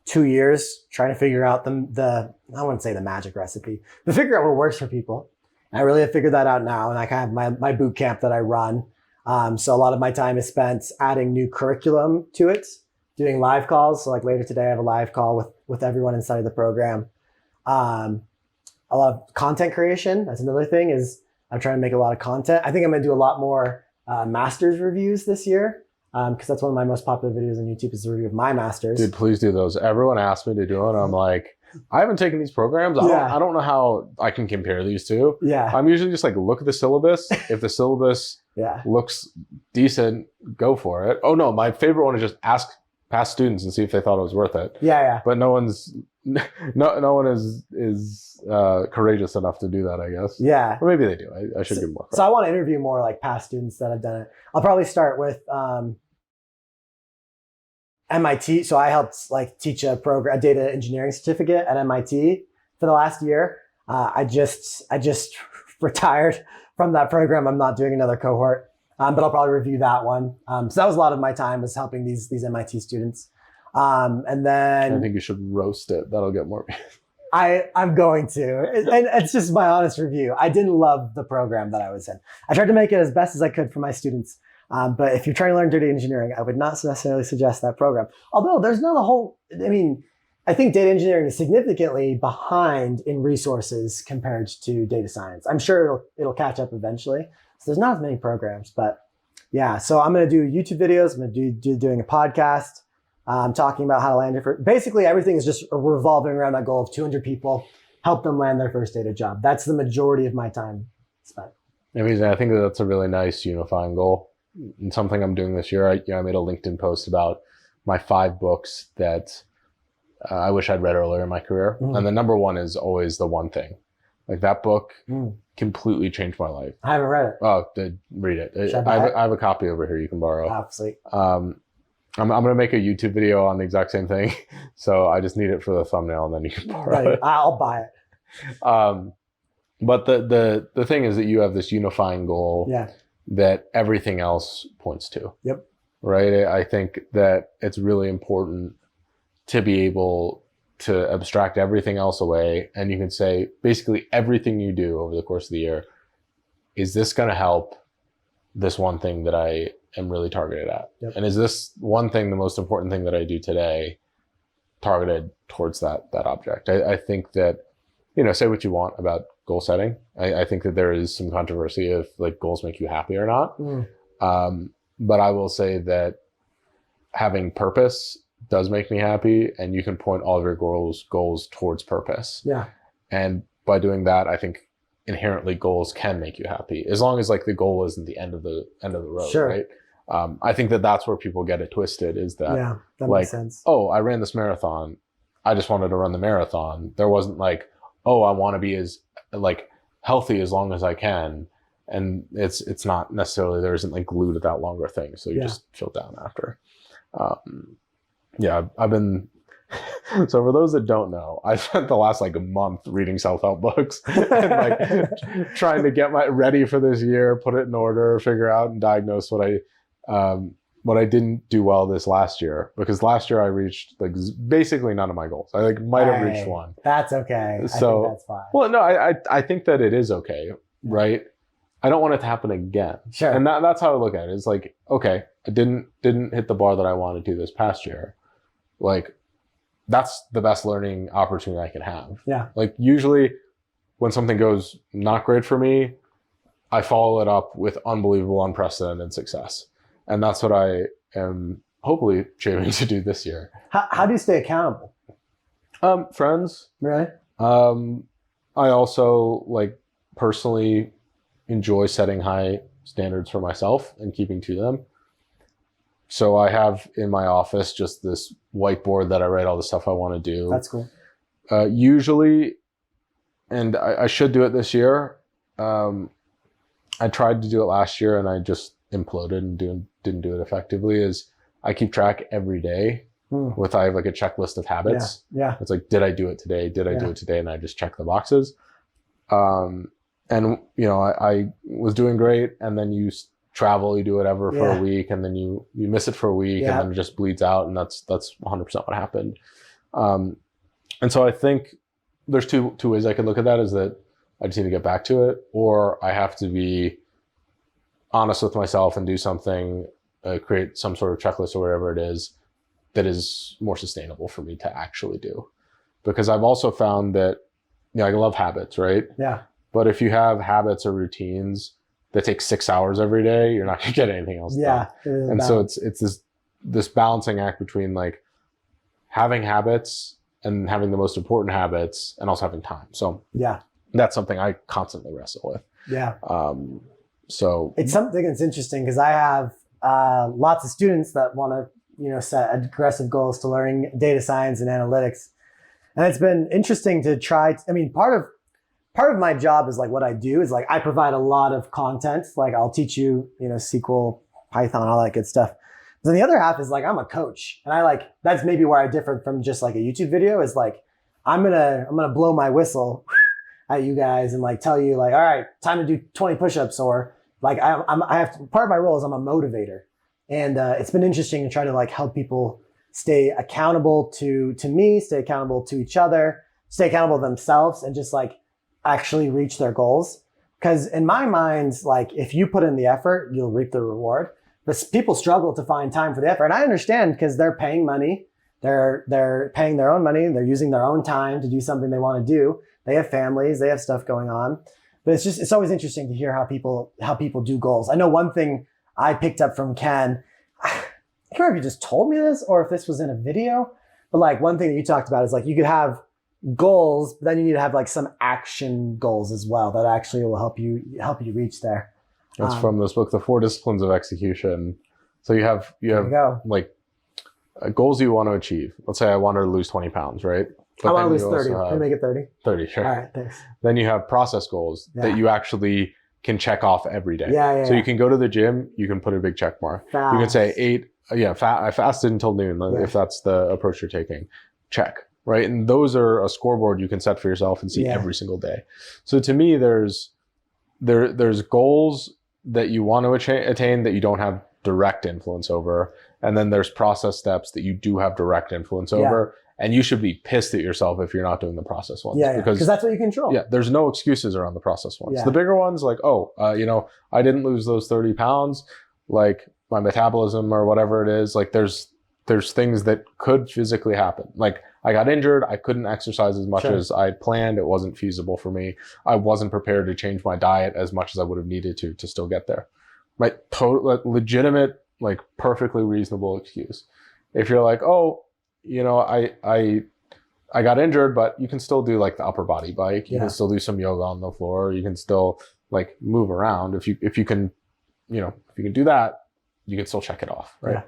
2 years trying to figure out the I wouldn't say the magic recipe, but figure out what works for people. And I really have figured that out now. And I kind of have my boot camp that I run. So a lot of my time is spent adding new curriculum to it, doing live calls. So like later today, I have a live call with everyone inside of the program. A lot of content creation. That's another thing, is I'm trying to make a lot of content. I think I'm going to do a lot more master's reviews this year, because that's one of my most popular videos on YouTube, is a review of my master's. Dude, please do those. Everyone asked me to do it. I'm like, I haven't taken these programs. I don't know how I can compare these two. Yeah. I'm usually just like, look at the syllabus. If the syllabus looks decent, go for it. Oh no, my favorite one is just ask past students and see if they thought it was worth it. Yeah. But no one is courageous enough to do that, I guess. Yeah. Or maybe they do. I should do more. So I want to interview more like past students that have done it. I'll probably start with MIT. So I helped like teach a data engineering certificate at MIT for the last year. I just retired from that program. I'm not doing another cohort, but I'll probably review that one. So that was a lot of my time, was helping these MIT students. And then I think you should roast it. That'll get more. I'm going to, and it's just my honest review. I didn't love the program that I was in. I tried to make it as best as I could for my students. But if you're trying to learn data engineering, I would not necessarily suggest that program. Although there's not a whole, I think data engineering is significantly behind in resources compared to data science. I'm sure it'll catch up eventually. So there's not as many programs, but yeah. So I'm going to do YouTube videos. I'm going to do doing a podcast. Talking about how to land basically everything is just revolving around that goal of 200 people, help them land their first data job. That's the majority of my time spent. Amazing. I think that's a really nice unifying goal. And something I'm doing this year, I made a LinkedIn post about my 5 books that I wish I'd read earlier in my career. Mm. And the number one is always The One Thing. Like that book completely changed my life. I haven't read it. Oh, read it. I have a copy over here you can borrow. Absolutely. I'm going to make a YouTube video on the exact same thing. So I just need it for the thumbnail and then you can borrow it. I'll buy it. But the thing is that you have this unifying goal that everything else points to. Yep. Right? I think that it's really important to be able to abstract everything else away. And you can say basically everything you do over the course of the year, is this going to help this one thing that I am really targeted at? Yep. And is this one thing the most important thing that I do today targeted towards that object? I think that, say what you want about goal setting. I think that there is some controversy if like goals make you happy or not. But I will say that having purpose does make me happy, and you can point all of your goals towards purpose. Yeah. And by doing that, I think inherently goals can make you happy, as long as like the goal isn't the end of the road, sure. right? I think that that's where people get it twisted, is that that like, makes sense. Oh, I ran this marathon. I just wanted to run the marathon. There wasn't like, oh, I want to be as like healthy as long as I can. And it's not necessarily, there isn't like glue to that longer thing. So you just feel down after. I've been, so for those that don't know, I spent the last like a month reading self-help books and like trying to get ready for this year, put it in order, figure out and diagnose what I didn't do well this last year, because last year I reached like basically none of my goals. I like might have reached one. That's okay. So, I think that's fine. Well, no, I think that it is okay, right? I don't want it to happen again. Sure. And that's how I look at it. It's like, okay, I didn't hit the bar that I wanted to this past year. Like, that's the best learning opportunity I can have. Yeah. Like usually when something goes not great for me, I follow it up with unbelievable, unprecedented success. And that's what I am hopefully aiming to do this year. How do you stay accountable? Friends. Really? I also like personally enjoy setting high standards for myself and keeping to them. So I have in my office just this whiteboard that I write all the stuff I want to do. That's cool. Usually, and I should do it this year. I tried to do it last year and I just imploded and didn't do it effectively. Is I keep track every day I have like a checklist of habits. Yeah. It's like, did I do it today? Did I do it today? And I just check the boxes. And I was doing great, and then you travel, you do whatever for a week, and then you miss it for a week, and then it just bleeds out, and that's 100% what happened. And so I think there's two ways I could look at that, is that I just need to get back to it, or I have to be honest with myself and do something, create some sort of checklist or whatever it is that is more sustainable for me to actually do. Because I've also found that, I love habits, right? Yeah. But if you have habits or routines that take 6 hours every day, you're not going to get anything else done. And so it's this balancing act between like having habits and having the most important habits and also having time. So that's something I constantly wrestle with. Yeah. So it's something that's interesting, because I have lots of students that want to, set aggressive goals to learning data science and analytics. And it's been interesting to try. Part of my job is like what I do is like I provide a lot of content. Like I'll teach you, SQL, Python, all that good stuff. But then the other half is like I'm a coach, and that's maybe where I differ from just like a YouTube video. Is like I'm gonna blow my whistle at you guys and like tell you like, all right, time to do 20 push-ups, or like I have to, part of my role is I'm a motivator, and it's been interesting to try to like help people stay accountable to me, stay accountable to each other, stay accountable to themselves, and just like actually reach their goals. Because in my mind, like if you put in the effort, you'll reap the reward. But people struggle to find time for the effort. And I understand, because they're paying money. They're paying their own money. They're using their own time to do something they want to do. They have families, they have stuff going on. But it's always interesting to hear how people do goals. I know one thing I picked up from Ken, I can't remember if you just told me this or if this was in a video, but like one thing that you talked about is like you could have goals, but then you need to have like some action goals as well that actually will help you reach there. That's from this book, The 4 Disciplines of Execution. So you have like goals you want to achieve. Let's say I want to lose 20 pounds, right? But I want to lose 30. Can we make it 30? 30, sure. All right, thanks. Then you have process goals that you actually can check off every day. So you can go to the gym, you can put a big check mark. You can say I fasted until noon, if that's the approach you're taking. Check, right? And those are a scoreboard you can set for yourself and see every single day. So to me, there's goals that you want to attain that you don't have direct influence over. And then there's process steps that you do have direct influence over. And you should be pissed at yourself if you're not doing the process ones. Because that's what you control. Yeah, there's no excuses around the process ones. The bigger ones, like, I didn't lose those 30 pounds, like my metabolism or whatever it is. Like there's things that could physically happen. Like I got injured, I couldn't exercise as much as I planned. It wasn't feasible for me. I wasn't prepared to change my diet as much as I would have needed to still get there. Right? Legitimate, like perfectly reasonable excuse. If you're like, I got injured, but you can still do like the upper body bike. You can still do some yoga on the floor. You can still like move around. If you can do that, you can still check it off, right?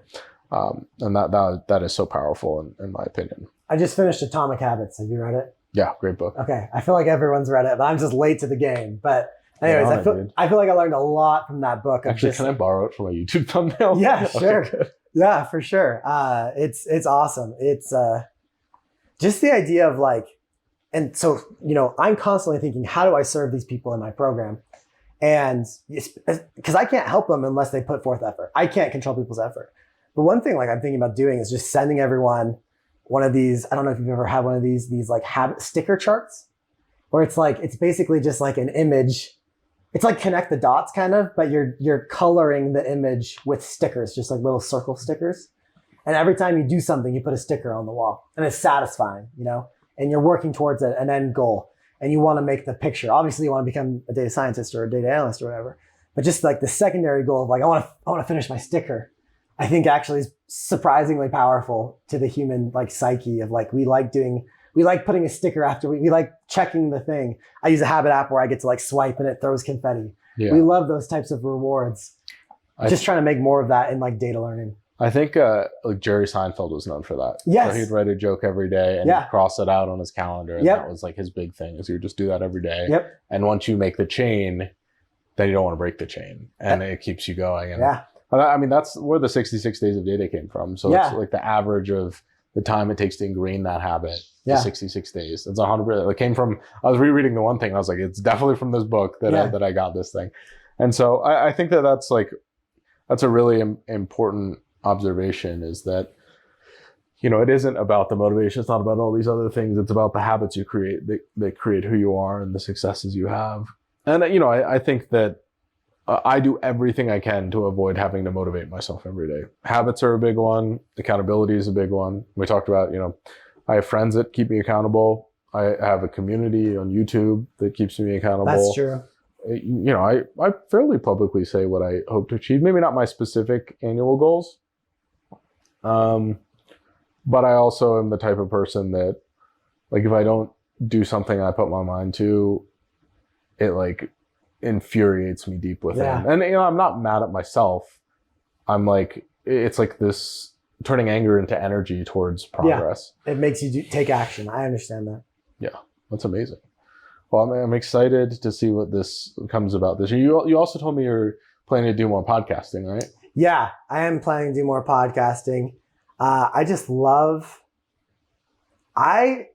And that is so powerful in my opinion. I just finished Atomic Habits. Have you read it? Yeah, great book. Okay, I feel like everyone's read it, but I'm just late to the game. But anyways, I feel like I learned a lot from that book. Actually, can I borrow it from a YouTube thumbnail? Yeah, sure. Okay, yeah, for sure. It's awesome. It's just the idea of like, and so, I'm constantly thinking, how do I serve these people in my program? And because I can't help them unless they put forth effort. I can't control people's effort. But one thing like I'm thinking about doing is just sending everyone one of these, I don't know if you've ever had one of these like habit sticker charts, where it's basically just like an image. It's like connect the dots kind of, but you're coloring the image with stickers, just like little circle stickers. And every time you do something, you put a sticker on the wall, and it's satisfying, and you're working towards an end goal, and you want to make the picture. Obviously you want to become a data scientist or a data analyst or whatever, but just like the secondary goal of like, I want to finish my sticker, I think actually is surprisingly powerful to the human like psyche of like, we like putting a sticker after we like checking the thing. I use a habit app where I get to like swipe and it throws confetti. Yeah. We love those types of rewards. Just trying to make more of that in like data learning. I think like Jerry Seinfeld was known for that. Yes. So he'd write a joke every day and he'd cross it out on his calendar. And that was like his big thing, is you just do that every day. Yep. And once you make the chain, then you don't want to break the chain. And it keeps you going. And I mean, that's where the 66 days of data came from. So it's like the average of the time it takes to ingrain that habit. 66 days. It's 100%. It came from, I was rereading the one thing. I was like, it's definitely from this book that I got this thing. And so I think that's a really important observation, is that, it isn't about the motivation. It's not about all these other things. It's about the habits you create that create who you are and the successes you have. And, I think that I do everything I can to avoid having to motivate myself every day. Habits are a big one. Accountability is a big one. We talked about, I have friends that keep me accountable. I have a community on YouTube that keeps me accountable. That's true. I fairly publicly say what I hope to achieve. Maybe not my specific annual goals. But I also am the type of person that, like, if I don't do something I put my mind to, it like infuriates me deep within. And, I'm not mad at myself. I'm like, it's like this turning anger into energy towards progress. Yeah, it makes you take action. I understand that. Yeah, that's amazing. Well, I'm excited to see what this comes about this year. You also told me you're planning to do more podcasting, right? Yeah, I am planning to do more podcasting. I just love, I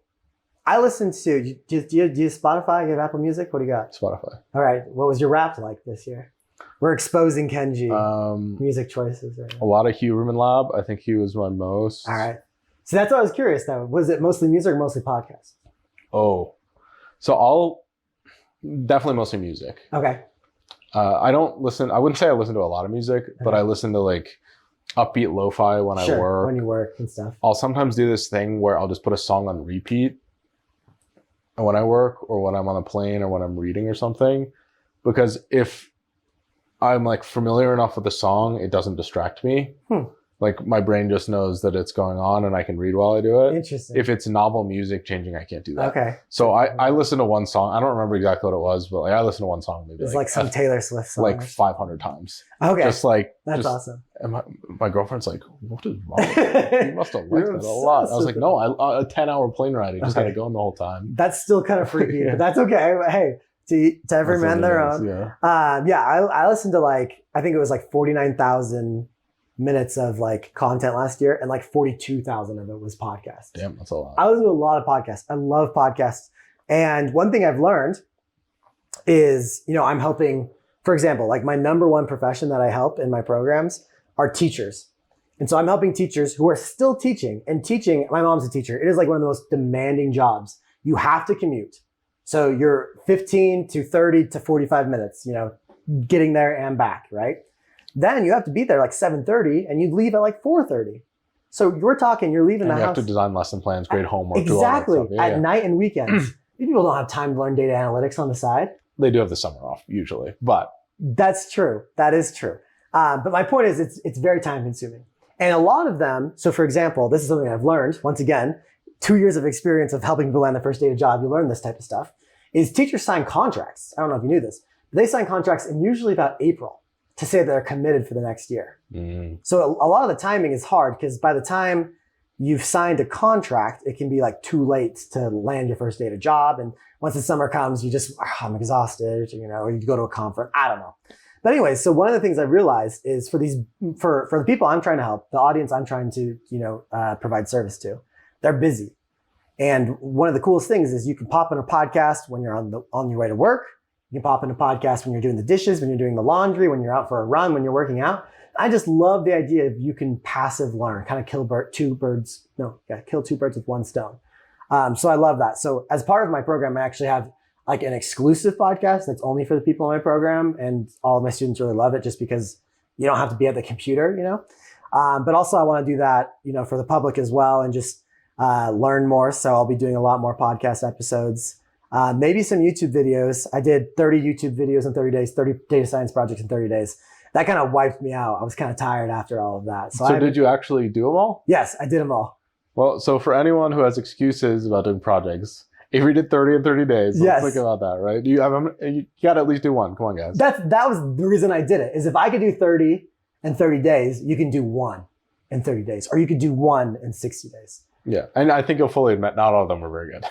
listen to, do you Spotify? You have Apple Music? What do you got? Spotify. All right. What was your rap like this year? We're exposing Kenji music choices. Right? A lot of Huberman Lab. I think he was my most. All right. So that's what I was curious though. Was it mostly music or mostly podcasts? Oh, so definitely mostly music. Okay. I wouldn't say I listen to a lot of music, but I listen to like upbeat lo-fi when I work. When you work and stuff. I'll sometimes do this thing where I'll just put a song on repeat when I work, or when I'm on a plane, or when I'm reading or something, because if I'm like familiar enough with the song, it doesn't distract me. Like my brain just knows that it's going on and I can read while I do it. Interesting. If it's novel music changing, I can't do that. Okay. So I listen to one song. I don't remember exactly what it was, but like I listened to one song maybe It's like some Taylor Swift song. like 500 times. Okay. Just like That's awesome. And my girlfriend's like, what is wrong with you? You must have liked it a lot. I was like, no, a 10-hour plane ride. I just had it going the whole time. That's still kind of freaky, but that's okay. Hey, to every man their own. Yeah. I listened to like, I think it was like 49,000 minutes of like content last year, and like 42,000 of it was podcasts. Damn, that's a lot. I listen to a lot of podcasts. I love podcasts. And one thing I've learned is, I'm helping, for example, like my number one profession that I help in my programs are teachers. And so I'm helping teachers who are still teaching, and teaching. My mom's a teacher. It is like one of the most demanding jobs. You have to commute. So you're 15 to 30 to 45 minutes, getting there and back, right? Then you have to be there like 7:30 and you leave at like 4:30. So you're leaving the house. You have to design lesson plans, grade homework, exactly, do all that stuff. At night and weekends. These people don't have time to learn data analytics on the side. They do have the summer off usually, but. That's true. That is true. But my point is it's very time consuming. And a lot of them, so for example, this is something I've learned, once again, 2 years of experience of helping people land their first data job, you learn this type of stuff, is teachers sign contracts. I don't know if you knew this, but they sign contracts in usually about April to say they're committed for the next year. So a lot of the timing is hard because by the time you've signed a contract, it can be like too late to land your first data job. And once the summer comes, you just, I'm exhausted, or you go to a conference. I don't know. But anyway, so one of the things I realized is for the people I'm trying to help, the audience I'm trying to, provide service to, they're busy. And one of the coolest things is you can pop in a podcast when you're on your way to work. You can pop in a podcast when you're doing the dishes, when you're doing the laundry, when you're out for a run, when you're working out. I just love the idea of you can passive learn, kind of kill two birds with one stone. So I love that. So as part of my program, I actually have like an exclusive podcast that's only for the people in my program. And all of my students really love it just because you don't have to be at the computer, but also I want to do that, for the public as well and just learn more. So I'll be doing a lot more podcast episodes. Maybe some YouTube videos. I did 30 YouTube videos in 30 days, 30 data science projects in 30 days. That kind of wiped me out. I was kind of tired after all of that. So did you actually do them all? Yes, I did them all. Well, so for anyone who has excuses about doing projects, if we did 30 in 30 days, let's think about that, right? You got to at least do one. Come on, guys. That was the reason I did it, is if I could do 30 in 30 days, you can do one in 30 days, or you could do one in 60 days. Yeah, and I think you'll fully admit not all of them were very good.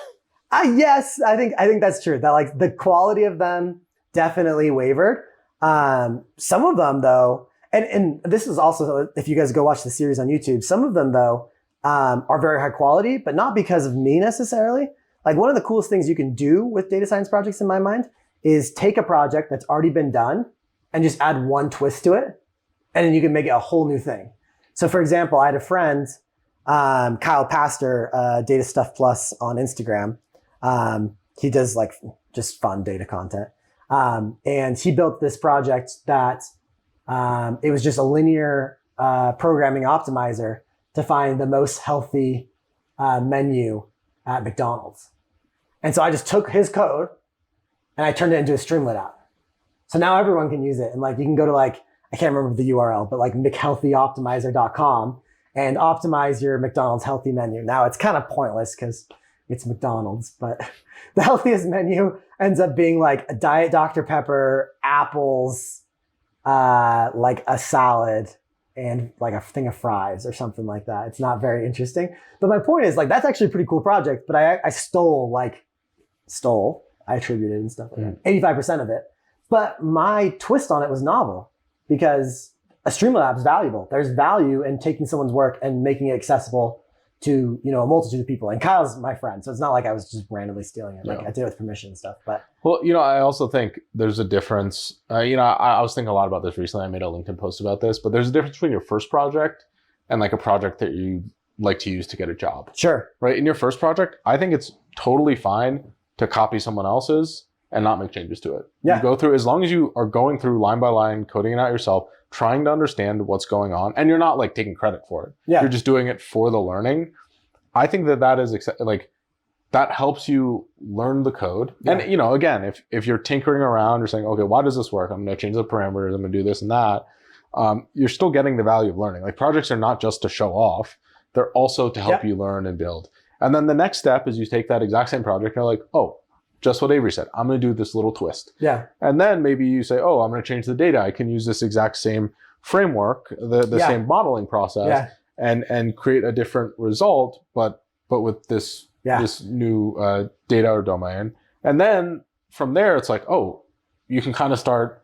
Yes, I think that's true. That like the quality of them definitely wavered. Some of them though, and this is also, if you guys go watch the series on YouTube, some of them though, are very high quality, but not because of me necessarily. Like one of the coolest things you can do with data science projects in my mind is take a project that's already been done and just add one twist to it. And then you can make it a whole new thing. So for example, I had a friend, Kyle Pastor, Data Stuff Plus on Instagram. He does like just fun data content. And he built this project that it was just a linear programming optimizer to find the most healthy menu at McDonald's. And so I just took his code and I turned it into a Streamlit app. So now everyone can use it. And like you can go to like, I can't remember the URL, but like mchealthyoptimizer.com and optimize your McDonald's healthy menu. Now it's kind of pointless because it's McDonald's, but the healthiest menu ends up being like a Diet Dr. Pepper, apples, like a salad, and like a thing of fries or something like that. It's not very interesting. But my point is like, that's actually a pretty cool project, but I I attributed and stuff like that, 85% of it. But my twist on it was novel because a Streamlit app is valuable. There's value in taking someone's work and making it accessible to, a multitude of people. And Kyle's my friend, so it's not like I was just randomly stealing it. Like I did it with permission and stuff. But well, I also think there's a difference. I was thinking a lot about this recently. I made a LinkedIn post about this, but there's a difference between your first project and like a project that you like to use to get a job. Sure. Right. In your first project, I think it's totally fine to copy someone else's and not make changes to it. Yeah. You go through, as long as you are going through line by line, coding it out yourself, trying to understand what's going on, and you're not like taking credit for it. Yeah. You're just doing it for the learning. I think that is like, that helps you learn the code. Yeah. And, again, if you're tinkering around, you're saying, okay, why does this work? I'm going to change the parameters. I'm going to do this and that. you're still getting the value of learning. Like projects are not just to show off, they're also to help you learn and build. And then the next step is you take that exact same project and you're like, oh, just what Avery said, I'm going to do this little twist. Yeah. And then maybe you say, oh, I'm going to change the data. I can use this exact same framework, the same modeling process, and create a different result, but with this new data or domain. And then from there, it's like, oh, you can kind of start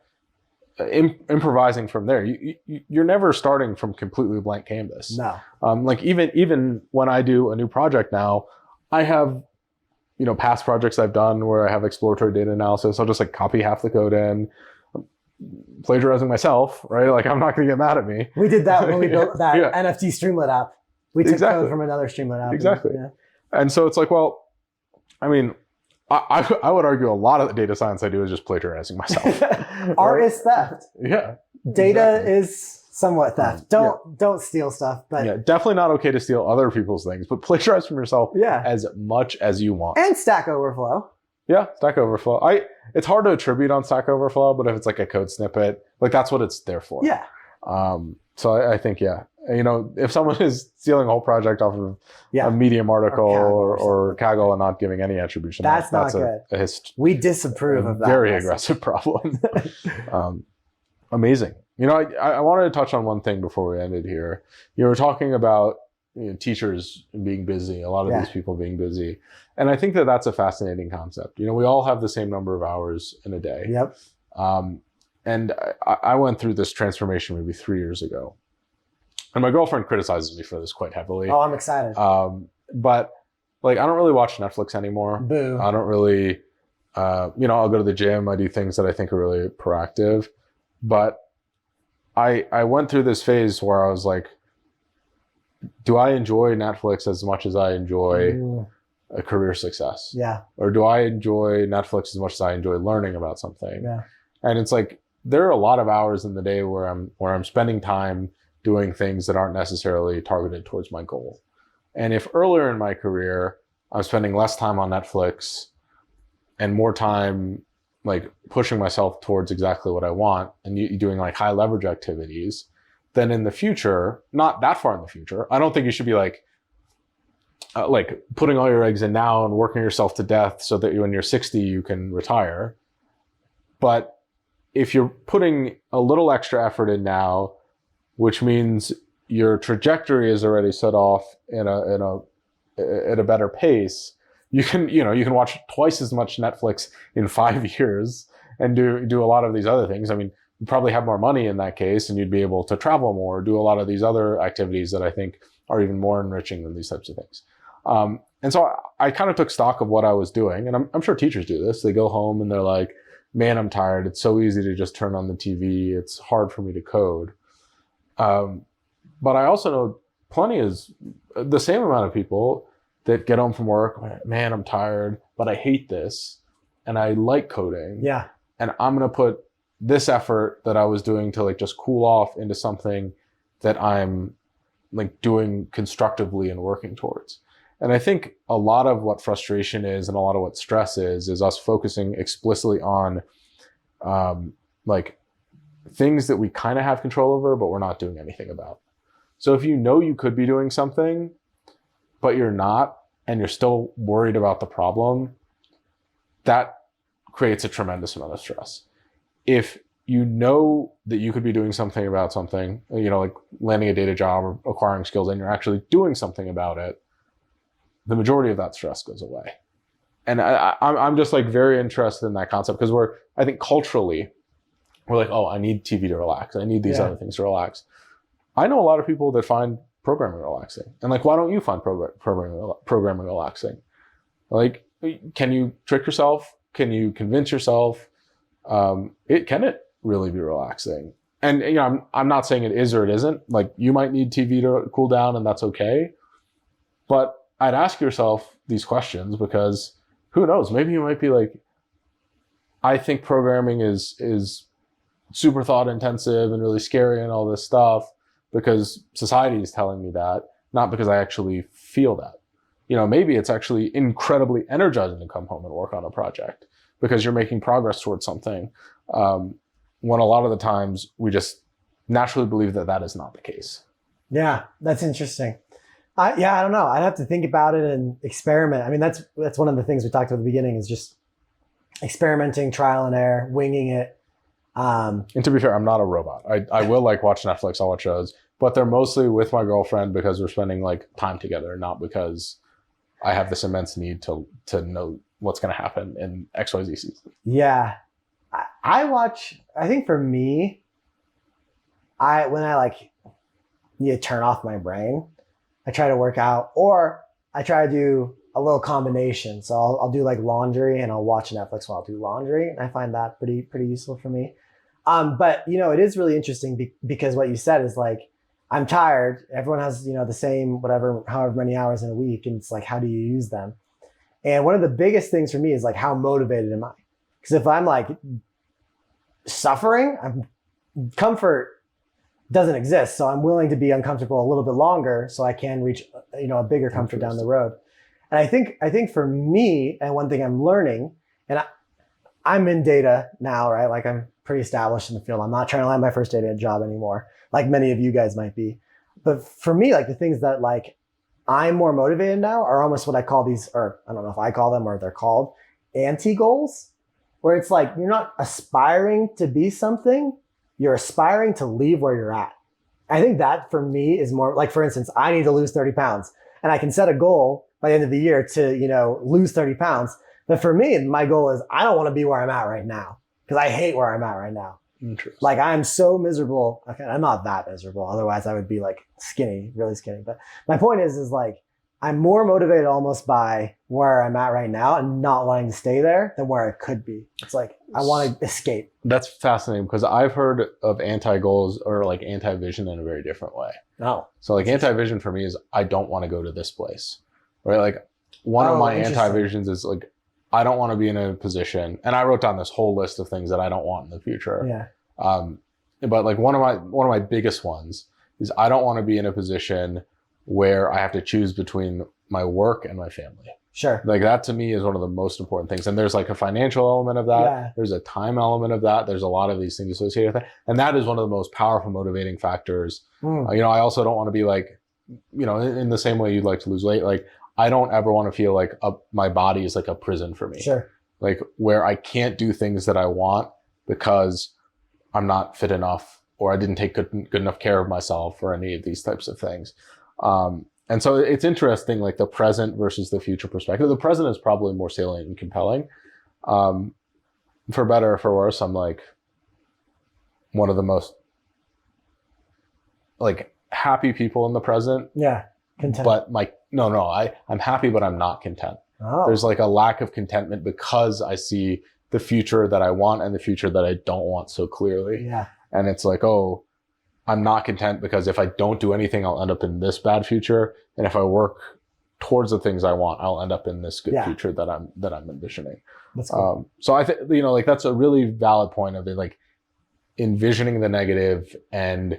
improvising from there. You're never starting from completely blank canvas. No. Like even when I do a new project now, I have, past projects I've done where I have exploratory data analysis. I'll just like copy half the code in, plagiarizing myself, right? Like I'm not going to get mad at me. We did that when we built that NFT Streamlit app. We took code from another Streamlit app. Exactly. And so it's like, well, I mean, I would argue a lot of the data science I do is just plagiarizing myself. Art is theft. Yeah. Data is somewhat theft. Don't steal stuff. But definitely not okay to steal other people's things, but plagiarize from yourself as much as you want. And Stack Overflow. Yeah, Stack Overflow. It's hard to attribute on Stack Overflow, but if it's like a code snippet, like that's what it's there for. Yeah. So I think, if someone is stealing a whole project off of a Medium article or Kaggle and not giving any attribution, that's not good. We disapprove of that. Very aggressive problem. Amazing. I wanted to touch on one thing before we ended here. You were talking about teachers being busy, a lot of these people being busy. And I think that that's a fascinating concept. We all have the same number of hours in a day. Yep. And I went through this transformation maybe 3 years ago. And my girlfriend criticizes me for this quite heavily. Oh, I'm excited. But like, I don't really watch Netflix anymore. Boo. I don't really, I'll go to the gym. I do things that I think are really proactive. But I went through this phase where I was like, do I enjoy Netflix as much as I enjoy a career success? Yeah. Or do I enjoy Netflix as much as I enjoy learning about something? Yeah. And it's like, there are a lot of hours in the day where I'm spending time doing things that aren't necessarily targeted towards my goal. And if earlier in my career, I'm spending less time on Netflix and more time like pushing myself towards exactly what I want and doing like high leverage activities, then in the future, not that far in the future, I don't think you should be like putting all your eggs in now and working yourself to death so that when you're 60, you can retire. But if you're putting a little extra effort in now, which means your trajectory is already set off at a better pace, you can watch twice as much Netflix in 5 years and do a lot of these other things. I mean, you probably have more money in that case and you'd be able to travel more, do a lot of these other activities that I think are even more enriching than these types of things. And so I kind of took stock of what I was doing, and I'm sure teachers do this. They go home and they're like, man, I'm tired. It's so easy to just turn on the TV. It's hard for me to code. But I also know plenty is the same amount of people that get home from work, man, I'm tired, but I hate this and I like coding. Yeah. And I'm going to put this effort that I was doing to like just cool off into something that I'm like doing constructively and working towards. And I think a lot of what frustration is and a lot of what stress is us focusing explicitly on like things that we kind of have control over, but we're not doing anything about. So if you could be doing something, but you're not, and you're still worried about the problem, that creates a tremendous amount of stress. If you know that you could be doing something about something, like landing a data job or acquiring skills, and you're actually doing something about it, the majority of that stress goes away. And I'm just like very interested in that concept because I think culturally, we're like, oh, I need TV to relax. I need these other things to relax. I know a lot of people that find programming relaxing. And like, why don't you find programming relaxing? Like, can you trick yourself? Can you convince yourself? Can it really be relaxing? And I'm not saying it is or it isn't. Like, you might need TV to cool down, and that's okay. But I'd ask yourself these questions because who knows? Maybe you might be like, I think programming is super thought intensive and really scary and all this stuff because society is telling me that, not because I actually feel that. Maybe it's actually incredibly energizing to come home and work on a project because you're making progress towards something. When a lot of the times we just naturally believe that that is not the case. Yeah, that's interesting. I don't know. I'd have to think about it and experiment. I mean, that's one of the things we talked about at the beginning is just experimenting, trial and error, winging it. And to be fair, I'm not a robot. I will like watch Netflix, I'll watch shows, but they're mostly with my girlfriend because we're spending like time together, not because I have this immense need to know what's going to happen in XYZ season. Yeah. I watch, I think for me, when I like need to turn off my brain, I try to work out, or I try to do a little combination. So I'll do like laundry and I'll watch Netflix while I do laundry. And I find that pretty useful for me. But it is really interesting because what you said is like, I'm tired. Everyone has, the same, however many hours in a week. And it's like, how do you use them? And one of the biggest things for me is like, how motivated am I? Because if I'm like suffering, comfort doesn't exist. So I'm willing to be uncomfortable a little bit longer so I can reach, a bigger comfort down the road. And I think for me, and one thing I'm learning, and I'm in data now, right? Like I'm pretty established in the field. I'm not trying to land my first data job anymore, like many of you guys might be. But for me, like the things that like I'm more motivated now are almost what I call these, or I don't know if I call them or they're called anti-goals, where it's like you're not aspiring to be something, you're aspiring to leave where you're at. I think that for me is more like, for instance, I need to lose 30 pounds and I can set a goal by the end of the year to, lose 30 pounds. But for me, my goal is I don't want to be where I'm at right now because I hate where I'm at right now. Like I'm so miserable. Okay, I'm not that miserable. Otherwise I would be like skinny, really skinny. But my point is like, I'm more motivated almost by where I'm at right now and not wanting to stay there than where I could be. It's like, I want to escape. That's fascinating because I've heard of anti-goals or like anti-vision in a very different way. Oh. So like anti-vision for me is I don't want to go to this place, right? Like one of my anti-visions is like, I don't want to be in a position, and I wrote down this whole list of things that I don't want in the future. Yeah. But like one of my biggest ones is I don't want to be in a position where I have to choose between my work and my family. Sure. Like that to me is one of the most important things. And there's like a financial element of that. Yeah. There's a time element of that. There's a lot of these things associated with it. And that is one of the most powerful motivating factors. I also don't want to be like, in the same way you'd like to lose weight. Like I don't ever want to feel like my body is like a prison for me. Sure. Like where I can't do things that I want because I'm not fit enough or I didn't take good enough care of myself or any of these types of things. And so it's interesting, like the present versus the future perspective. The present is probably more salient and compelling. For better or for worse, I'm like one of the most like happy people in the present. Yeah. Content. But I'm happy, but I'm not content. Oh. There's like a lack of contentment because I see the future that I want and the future that I don't want so clearly. Yeah. And it's like, oh, I'm not content because if I don't do anything, I'll end up in this bad future. And if I work towards the things I want, I'll end up in this good future that I'm envisioning. That's cool. So I think, like that's a really valid point of it, like envisioning the negative and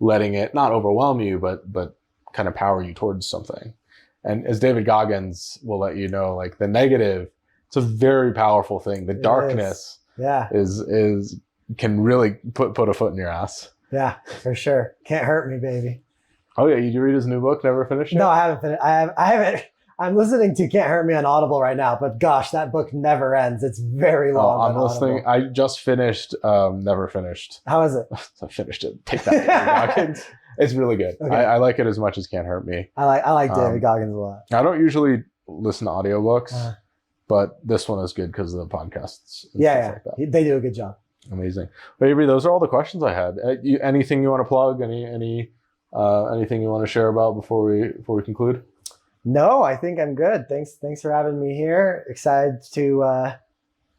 letting it not overwhelm you, but kind of power you towards something. And as David Goggins will let you know, like the negative, it's a very powerful thing. The darkness is can really put a foot in your ass. Yeah, for sure. Can't hurt me, baby. Oh yeah, you read his new book? Never finished it? No, I haven't finished. I haven't. I'm listening to Can't Hurt Me on Audible right now, but gosh, that book never ends. It's very long. I'm listening. I just finished Never Finished. How is it? I finished it. Take that, David Goggins. It's really good. Okay. I like it as much as Can't Hurt Me. I like David Goggins a lot. I don't usually listen to audiobooks, but this one is good because of the podcasts. Like that. They do a good job. Amazing. But Avery, those are all the questions I had. Anything you want to plug? Anything you want to share about before we conclude? No, I think I'm good. Thanks for having me here. Excited to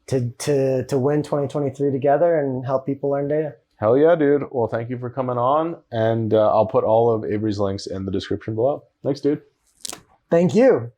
win 2023 together and help people learn data. Hell yeah, dude. Well, thank you for coming on, and I'll put all of Avery's links in the description below. Thanks, dude. Thank you.